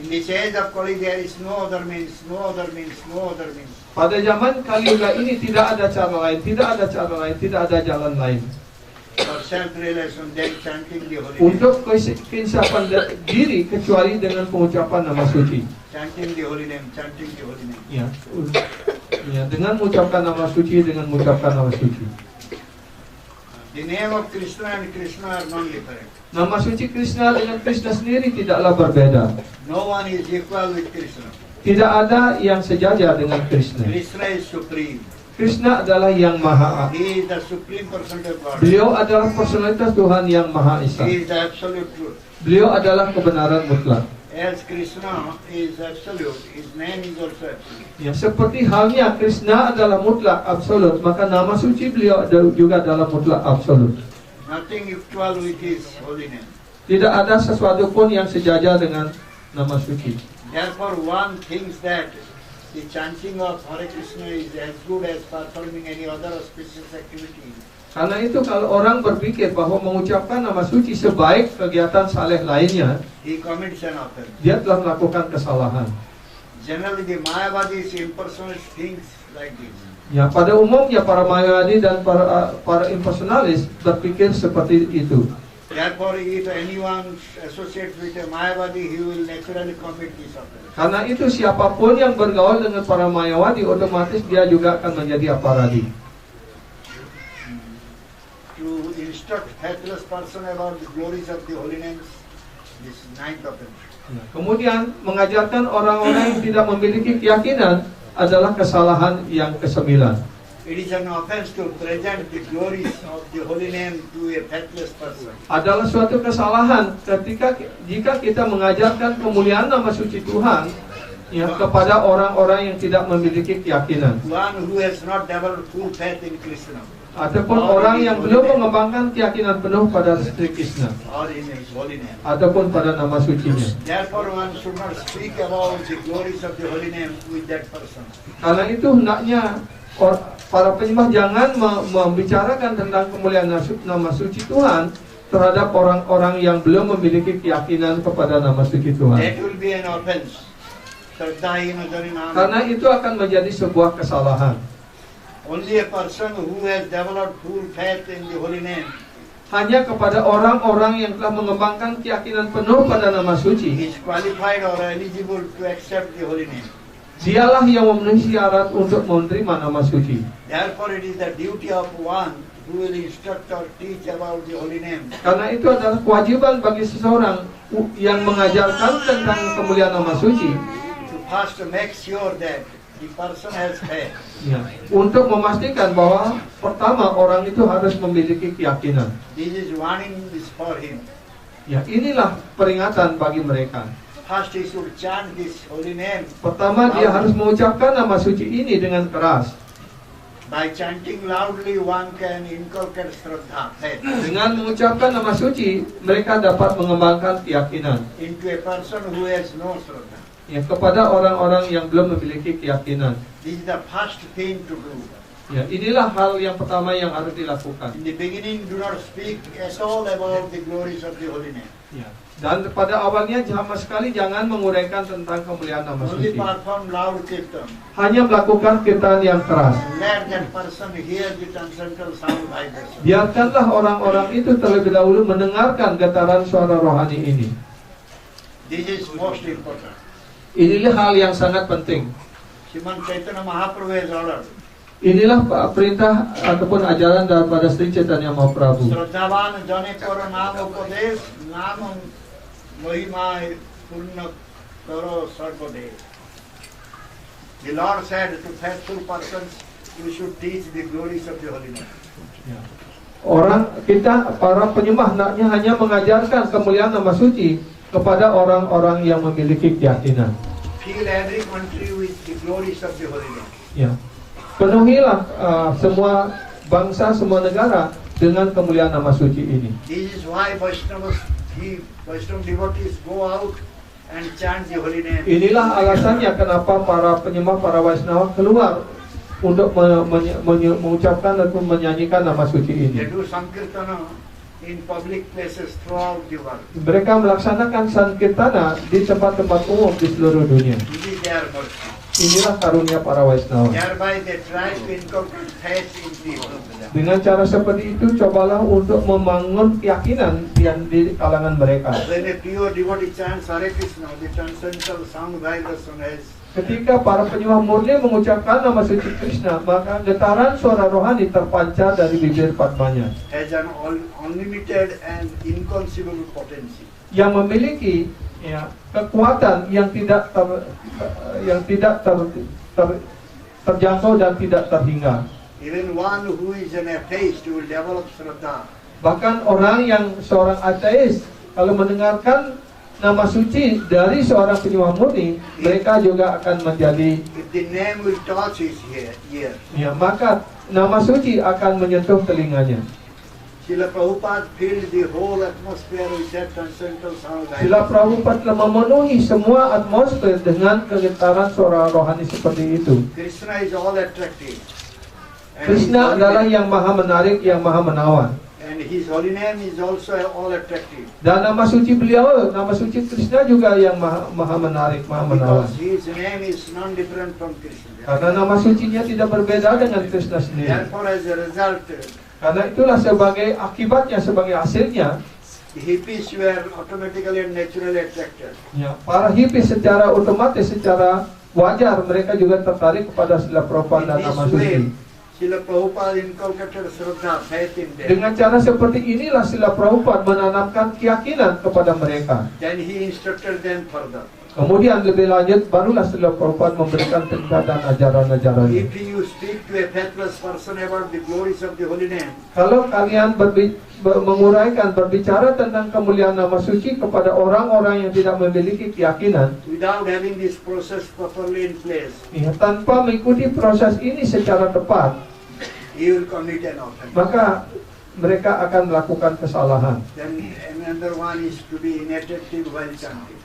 In this age of Kali, there is no other means, no other means, no other means. Pada zaman Kali Yuga ini tidak ada cara lain, tidak ada jalan lain. For self-realization, then chanting the holy name. Untuk keinsapan diri kecuali dengan pengucapan nama suci. Chanting the holy name, chanting the holy name. Ya, dengan mengucapkan nama suci, The name of Krishna and Krishna are non-different. Nama suci Krishna dengan Krishna sendiri tidaklah berbeda. No one is equal with Krishna. Tidak ada yang sejajar dengan Krishna. Krishna is supreme. Krishna adalah yang Maha. He is the supreme person of God. Beliau adalah personalitas Tuhan yang Maha Esa. He is the absolute truth. Beliau adalah kebenaran mutlak. As Krishna is absolute, his name is also absolute. Ya, seperti halnya Krishna adalah mutlak absolut, maka nama suci beliau juga adalah mutlak absolut. Nothing equal with his holy name. Tidak ada sesuatu pun yang sejajar dengan nama suci. Therefore, one thinks that the chanting of Hare Krishna is as good as performing any other auspicious activity. Karena itu kalau orang berpikir bahwa mengucapkan nama suci sebaik kegiatan saleh lainnya, He commits an offense. dia telah melakukan kesalahan. Generally, the Mayavadis impersonate things like this. Ya, pada umumnya para mayawadi dan para impersonalis berpikir seperti itu. Therefore, if anyone associates with a Mayavadi, he will naturally commit this offense. Karena itu siapapun yang bergaul dengan para mayawadi, otomatis dia juga akan menjadi aparadi. To instruct faithless person about the glories of the holy names, this is ninth offense. Nah, kemudian mengajarkan orang-orang yang tidak memiliki keyakinan adalah kesalahan yang ke-9. It is an offense to present the glories of the holy name to a faithless person. Adalah suatu kesalahan jika kita mengajarkan kemuliaan nama suci Tuhan ya kepada orang-orang yang tidak memiliki keyakinan. One who has not developed full faith in Krishna Ataupun orang yang belum mengembangkan keyakinan penuh pada Sri Krishna or in his holy name. ataupun pada nama sucinya. Therefore, one should not speak about the glories of the holy name with that person. Karena itu hendaknya para penyembah jangan membicarakan tentang kemuliaan nama suci Tuhan terhadap orang-orang yang belum memiliki keyakinan kepada nama suci Tuhan. That will be an offense. Karena itu akan menjadi sebuah kesalahan. Only a person who has developed full faith in the holy name Hanya kepada orang-orang yang telah mengembangkan keyakinan penuh pada nama suci, is qualified or eligible to accept the holy name. dialah yang memenuhi syarat untuk menerima nama suci. Therefore, it is the duty of one who will instruct or teach about the holy name Karena itu adalah kewajiban bagi seseorang yang mengajarkan tentang kemuliaan nama suci to first make sure that the person has faith. ya, untuk memastikan bahwa pertama orang itu harus memiliki keyakinan. This is warning is for him. Ya, inilah peringatan bagi mereka. First, he should chant this holy name. Pertama dia harus mengucapkan nama suci ini dengan keras. By chanting loudly, one can inculcate Shraddha, faith, Dengan mengucapkan nama suci, mereka dapat mengembangkan keyakinan into a person who has no Shraddha. ya, kepada orang-orang yang belum memiliki keyakinan. This is the first thing to do. Ya, inilah hal yang pertama yang harus dilakukan. In the beginning, do not speak at all about the glories of the holy name. Ya. Dan pada awalnya sama sekali jangan menguraikan tentang kemuliaan nama Only suci. perform loud kirtan. Hanya melakukan kirtan yang keras. Let that person hear the transcendental sound vibration. Biarkanlah orang-orang itu terlebih dahulu mendengarkan getaran suara rohani ini. This is most important. Inilah hal yang sangat penting. Sriman Chaitanya Mahaprabhu has ordered. Inilah perintah ataupun ajaran daripada Sri Chaitanya Mahaprabhu. Shraddhavan jane karo nam upadesh, nam mahima purna karo sarvade. The Lord said to faithful persons, you should teach the glories of the holy name. Para penyembah hendaknya hanya mengajarkan kemuliaan nama suci kepada orang-orang yang memiliki keyakinan. Fill every country with the glories of the holy name. Ya. Penuhilah semua bangsa, semua negara dengan kemuliaan nama suci ini. This is why Vaishnava devotees go out and chant the holy name. Inilah alasannya kenapa para penyembah, para Vaishnava keluar untuk mengucapkan atau menyanyikan nama suci They ini. do Sankirtana in public places throughout the world. Mereka melaksanakan sankirtana di tempat-tempat umum di seluruh dunia. This is their mercy. Inilah karunia para Vaishnava. Thereby they try to inculcate faith in people. Dengan cara seperti itu, cobalah untuk membangun keyakinan di kalangan mereka. When a pure devotee chants Hare Krishna, the transcendental sound vibration has Ketika para penyembah murni mengucapkan nama suci Krishna, maka getaran suara rohani terpancar dari bibir Padmanya an unlimited and inconceivable potency. yang memiliki kekuatan yang tidak terjangkau dan tidak terhingga. Even one who is an atheist will develop Shraddha. Bahkan orang yang seorang ateis, kalau mendengarkan nama suci dari seorang penyembah murni, mereka juga akan menjadi If the name will touch his ear. maka nama suci akan menyentuh telinganya. Srila Prabhupada filled the whole atmosphere with that transcendental sound Srila vibration. Prabhupada telah memenuhi semua atmosfer dengan kegetaran suara rohani seperti itu. Krishna is all attractive. And Krishna he is adalah yang maha menarik, yang maha menawan. And he His holy name is also all attractive. Dan nama suci beliau, nama suci Krishna juga yang maha menarik, maha menawan. Because his name is non-different from Krishna. Karena nama sucinya tidak berbeda dengan Krishna sendiri. Therefore, as a result, Karena itulah sebagai akibatnya, sebagai hasilnya, the hippies were automatically and naturally attracted. ya, para hippies secara otomatis, secara wajar mereka juga tertarik kepada Srila Prabhupada dan In nama this way, suci. Srila Prabhupada inculcated Shraddha, faith in them. Dengan cara seperti inilah Srila Prabhupada menanamkan keyakinan kepada mereka. Then he instructed them further. Kemudian lebih lanjut barulah Srila Prabhupada memberikan perintah dan ajaran-ajarannya. If you speak to a faithless person about the glories of the holy name, Kalau kalian berbicara tentang kemuliaan nama suci kepada orang-orang yang tidak memiliki keyakinan, without having this process properly in place, ya, tanpa mengikuti proses ini secara tepat, you will commit an offense. maka mereka akan melakukan kesalahan. Then another one is to be inattentive while chanting.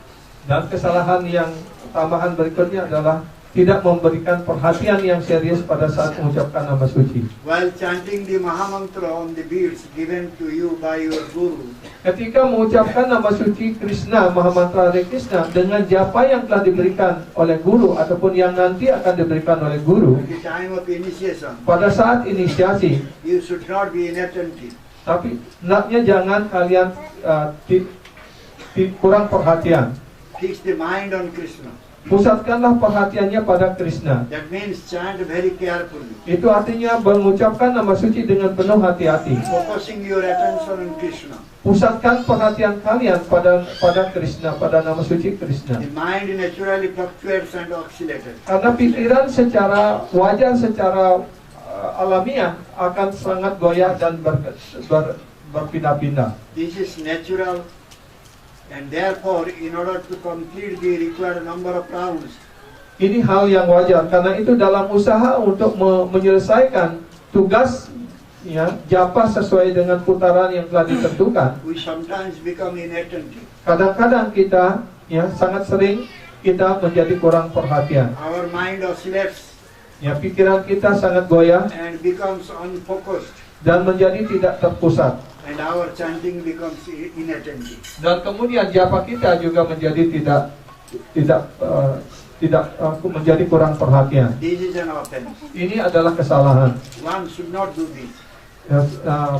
Dan kesalahan yang tambahan berikutnya adalah tidak memberikan perhatian yang serius pada saat mengucapkan nama suci. While chanting the Mahamantra on the beads given to you by your Guru, Ketika mengucapkan nama suci Krishna, Mahamantra Hare Krishna dengan japa yang telah diberikan oleh guru ataupun yang nanti akan diberikan oleh guru, at the time of initiation, pada saat inisiasi, you should not be inattentive. tapi hendaknya jangan kalian kurang perhatian. Fix the mind on Krishna. Pusatkanlah perhatiannya pada Krishna. That means chant very carefully, Itu artinya mengucapkan nama suci dengan penuh hati-hati. focusing your attention on Krishna. Pusatkan perhatian kalian pada Krishna, pada nama suci Krishna. The mind naturally fluctuates and oscillates. Karena pikiran secara wajar, secara alamiah akan sangat goyah dan berpindah-pindah. This is natural, and therefore, in order to complete the required number of rounds, Ini hal yang wajar. Karena itu dalam usaha untuk menyelesaikan tugas, ya, japa sesuai dengan putaran yang telah ditentukan, we sometimes become inattentive. kadang-kadang kita, ya, sangat sering kita menjadi kurang perhatian. Our mind oscillates Ya, pikiran kita sangat goyah and becomes unfocused, dan menjadi tidak terpusat. and our chanting becomes inattentive. Dan kemudian japa kita juga menjadi tidak menjadi kurang perhatian. This is an offense. Ini adalah kesalahan. One should not do this. Ya,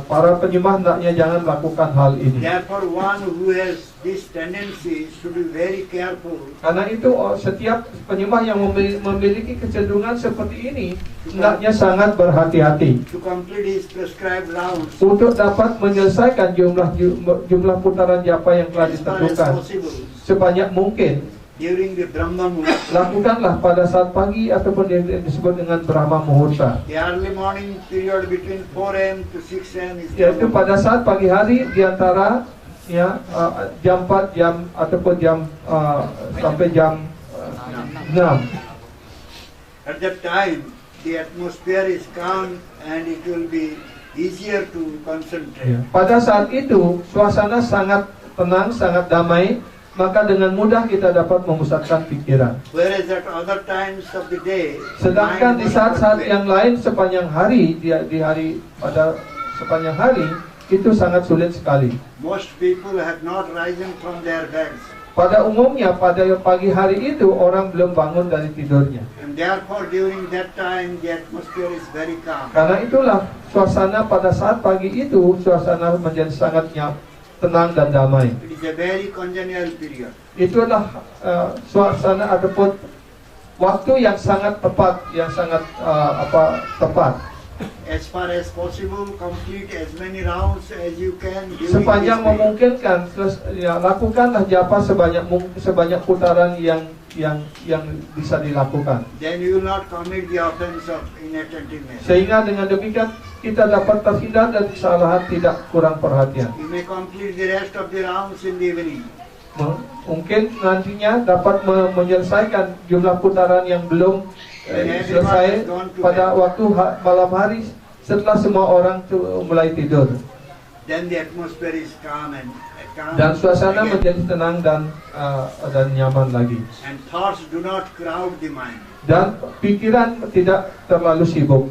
para penyembah hendaknya jangan lakukan hal ini. Therefore, one who has this tendency should be very careful Karena itu setiap penyembah yang memiliki kecenderungan seperti ini hendaknya sangat berhati-hati to complete his prescribed rounds untuk dapat menyelesaikan jumlah putaran japa yang telah as far as ditentukan possible sebanyak mungkin. during the Brahma Muhurta. Lakukanlah pada saat pagi ataupun yang disebut dengan Brahma Muhurta, The early morning period between 4 a.m. to 6 a.m. is yaitu Brahma pada saat pagi hari di antara, ya, jam 4 jam ataupun jam sampai jam 6. At that time, the atmosphere is calm and it will be easier to concentrate. Pada saat itu suasana sangat tenang, sangat damai, maka dengan mudah kita dapat memusatkan pikiran. Whereas at other times of the day, Sedangkan mind di is saat-saat not yang lain sepanjang hari, pada sepanjang hari itu sangat sulit sekali. most people have not risen from their beds, Pada umumnya pada pagi hari itu orang belum bangun dari tidurnya. and therefore during that time the atmosphere is very calm. Karena itulah suasana pada saat pagi itu suasana menjadi sangat tenang dan damai. It is a very congenial period. Itu adalah suasana ataupun waktu yang sangat tepat, yang sangat tepat. As far as possible, complete as many rounds as you can during Sepanjang this period. memungkinkan, lakukanlah japa sebanyak putaran yang bisa dilakukan. Then you will not commit the offense of inattentiveness. Sehingga dengan demikian kita dapat terhindar dari kesalahan tidak kurang perhatian. You may complete the rest of the rounds in the evening. Mungkin nantinya dapat menyelesaikan jumlah putaran yang belum selesai pada waktu malam hari setelah semua orang mulai tidur. Then the atmosphere is calm and Dan suasana again. menjadi tenang dan nyaman lagi. And thoughts do not crowd the mind. Dan pikiran tidak terlalu sibuk.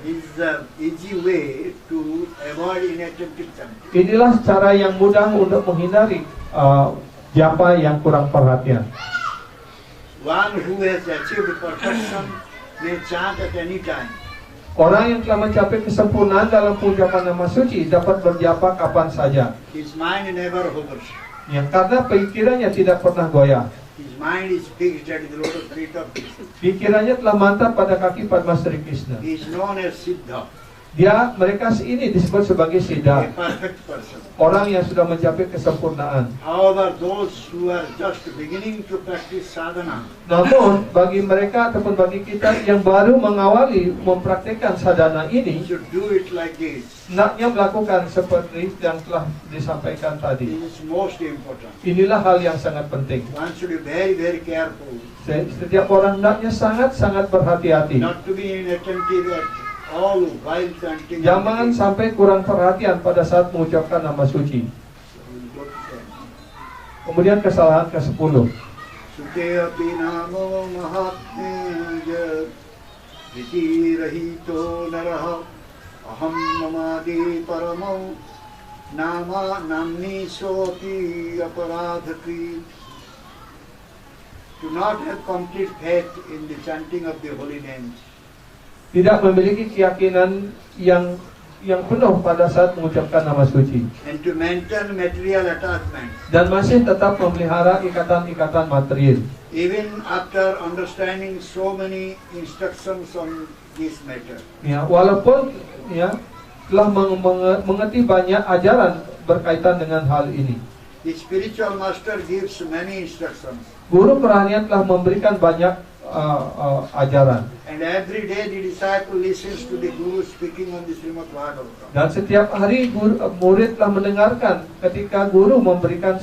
is the easy way to avoid inattentive chanting. Inilah cara yang mudah untuk menghindari japa yang kurang perhatian. One who has achieved perfection may chant at any time. Orang yang telah mencapai kesempurnaan dalam pengucapan nama suci dapat berjapa kapan saja. His mind never hovers. Ya, karena pikirannya tidak pernah goyah. His mind is fixed at the lotus feet of Krishna. Pikirannya telah mantap pada kaki Padma Sri Krishna. He is known as Siddha, Mereka ini disebut sebagai a siddha, perfect person. orang yang sudah mencapai kesempurnaan. However, those who are just beginning to practice sadhana Namun bagi mereka ataupun bagi kita yang baru mengawali mempraktikkan sadhana ini, should do it like this. hendaknya melakukan seperti yang telah disampaikan tadi. This is most important. Inilah hal yang sangat penting. One should be very, very careful Setiap orang hendaknya sangat-sangat berhati-hati. not to be inattentive at all while chanting. Jangan sampai kurang perhatian pada saat mengucapkan nama suci. Kemudian kesalahan ke-10. Suteapi namo mahatmeja Viti rahito naraha Aham mamadi paramo Nama namni soti aparadhakri. Do not have complete faith in the chanting of the holy names. Tidak memiliki keyakinan yang penuh pada saat mengucapkan nama suci. And to maintain material attachments. Dan masih tetap memelihara ikatan-ikatan material. Even after understanding so many instructions on this matter. Ya, walaupun telah mengerti banyak ajaran berkaitan dengan hal ini. The spiritual master gives many instructions. Guru perahnian telah memberikan banyak ajaran. And every day the disciple listens to the guru speaking on the Srimad Bhagavatam. Dan setiap hari murid telah mendengarkan ketika guru memberikan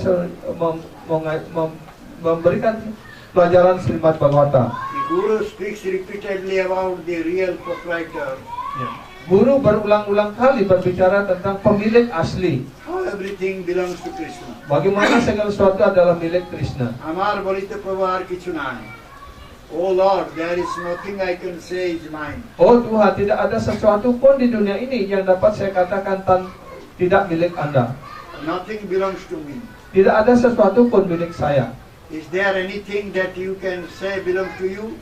pelajaran Srimad Bhagavatam. The guru speaks repeatedly about the real proprietor. Guru berulang-ulang kali berbicara tentang pemilik asli. How everything belongs to Krishna. Bagaimana segala sesuatu adalah milik Krishna. Amar bolite prabhu ar kichu nahi. Oh Lord, there is nothing I can say is mine. Oh Tuhan, tidak ada sesuatu pun di dunia ini yang dapat saya katakan tidak milik Anda. Nothing belongs to me. Tidak ada sesuatu pun milik saya. Is there anything that you can say belongs to you?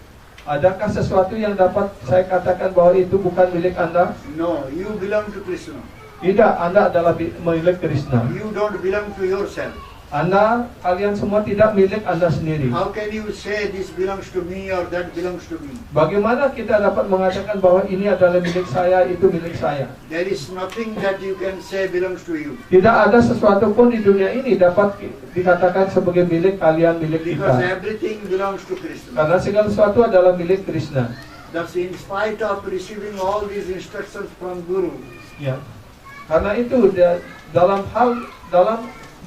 Adakah sesuatu yang dapat saya katakan bahwa itu bukan milik Anda? No, you belong to Krishna. Tidak, Anda adalah milik Krishna. You don't belong to yourself. Kalian semua tidak milik Anda sendiri. How can you say this belongs to me or that belongs to me? Bagaimana kita dapat mengatakan bahwa ini adalah milik saya, itu milik saya? There is nothing that you can say belongs to you. Tidak ada sesuatu pun di dunia ini dapat dikatakan sebagai milik kalian, milik Because kita. everything belongs to Krishna. Karena segala sesuatu adalah milik Krishna. Thus, in spite of receiving all these instructions from Guru, Ya. Karena itu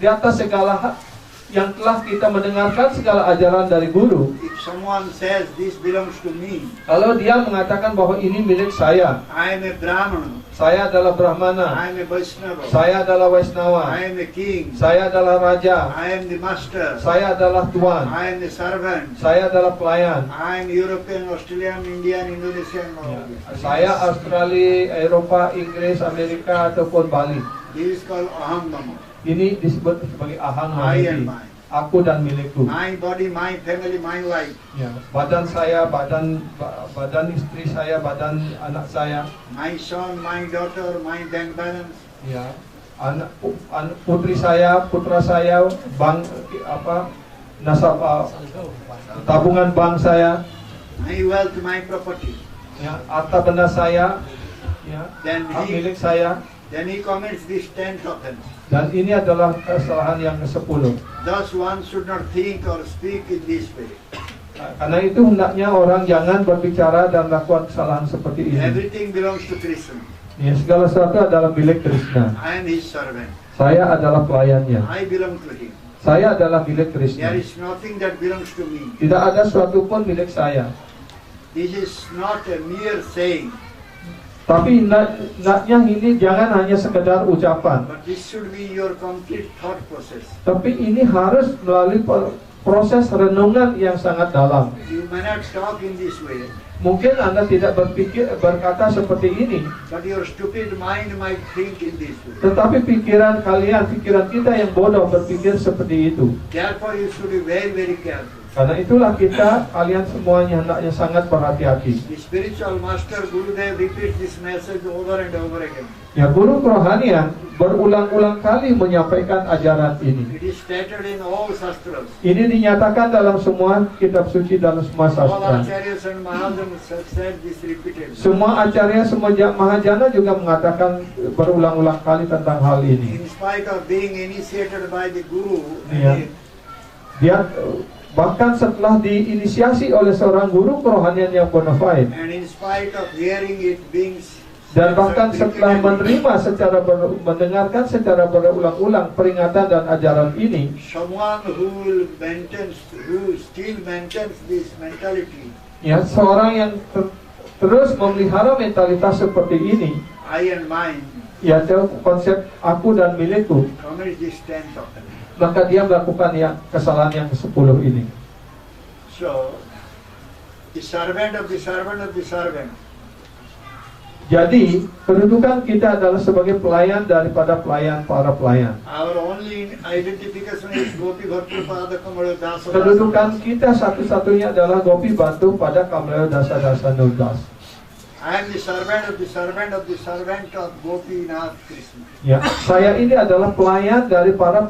di atas segala hal yang telah kita mendengarkan segala ajaran dari guru. if someone says this belongs to me, Kalau dia mengatakan bahwa ini milik saya, I am a Brahmana, saya adalah Brahmana, I am a Vaishnava, saya adalah Vaisnava, I am a king, saya adalah raja, I am the master, saya adalah tuan, I am the servant, saya adalah pelayan, I am European, Australian, Indian, Indonesian, all this. saya Australia, Eropa, Inggris, Amerika ataupun Bali. This is called Aham Mama. Ini disebut sebagai ahang I mahiti, and mine. aku dan milikku. My body, my family, my life. Ya, badan saya, badan istri saya, badan anak saya, My son, my daughter, my bank balance. ya, putri saya, putra saya, tabungan bank saya, My wealth, my property. ya, harta benda saya, ya, Then milik saya. he commits this 10th offense. Dan ini adalah kesalahan yang ke-10. Thus one should not think or speak in this way. Karena itu hendaknya orang jangan berbicara dan melakukan kesalahan seperti ini. Everything belongs to Krishna. Ya, segala sesuatu adalah milik Krishna. I am his servant. Saya adalah pelayannya. I belong to him. Saya adalah milik There Krishna. is nothing that belongs to me. Tidak ada sesuatu pun milik saya. This is not a mere saying, Tapi hendaknya ini jangan hanya sekedar ucapan. but this should be your complete thought process. Tapi ini harus melalui proses renungan yang sangat dalam. You may not talk in this way. Mungkin Anda tidak berkata seperti ini, but your stupid mind might think in this way. tetapi pikiran kita yang bodoh berpikir seperti itu. Therefore, you should be very, very careful. Karena itulah kalian semuanya hendaknya sangat berhati-hati. The spiritual master Gurudev repeats this message over and over again. Ya, guru kerohanian berulang-ulang kali menyampaikan ajaran ini. It is stated in all sastras. Ini dinyatakan dalam semua kitab suci, dalam semua All sastra. acharyas and mahajans have said this repeatedly. Semua acarya, semua mahajana juga mengatakan berulang-ulang kali tentang hal ini. In spite of being initiated by the Guru, Yeah. Dia bahkan setelah diinisiasi oleh seorang guru kerohanian yang bona fide, and in spite of hearing it being dan bahkan setelah mendengarkan secara berulang-ulang peringatan dan ajaran ini, someone who still maintains this mentality, ya, seorang yang terus memelihara mentalitas seperti ini, I and mine, yaitu konsep aku dan milikku, commits this 10th offense. maka dia melakukan kesalahan yang ke-10 ini. So, the servant of the servant of the servant. Jadi, kedudukan kita adalah sebagai pelayan daripada pelayan para pelayan. Our only identification is Gopi Bhattu Pada Kamala Dasa. Kedudukan kita satu-satunya adalah Gopi Bhattu pada Kamala Dasa Dasa Nurdas. I am the servant of the servant of the servant of Gopinath Krishna. Ya, saya ini adalah pelayan dari para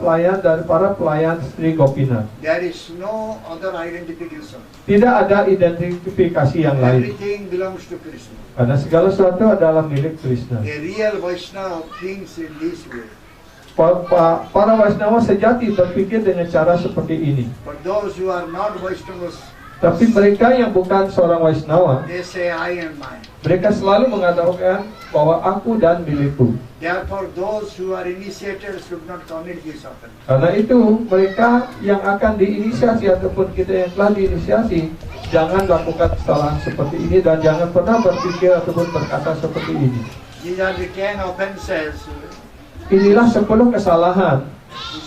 pelayan Sri Gopinath. There is no other identification. Tidak ada identifikasi yang lain. Everything belongs to Krishna. Karena segala sesuatu adalah milik Krishna. A real Vaishnava thinks in this way. Para Vaishnava sejati berpikir dengan cara seperti ini. But those who are not Vaishnavas, Tapi mereka yang bukan seorang Vaishnava, they say I and mine. mereka selalu mengatakan bahwa aku dan milikku. Therefore, those who are initiated should not commit this offense. Karena itu, mereka yang akan diinisiasi ataupun kita yang telah diinisiasi, jangan lakukan kesalahan seperti ini dan jangan pernah berpikir ataupun berkata seperti ini. These are the 10 offenses Inilah 10 kesalahan you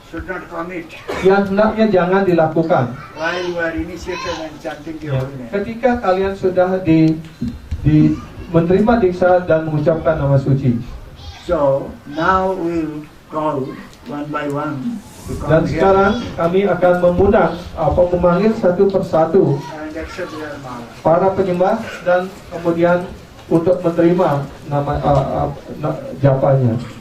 should not commit yang hendaknya jangan dilakukan. while you are initiated and chanting the Ya, holy name. ketika kalian sudah menerima diksa dan mengucapkan nama suci. So, now we'll call one by one to Dan come here sekarang kami akan memanggil satu persatu and accept their mala. para penyembah dan kemudian untuk menerima nama japanya.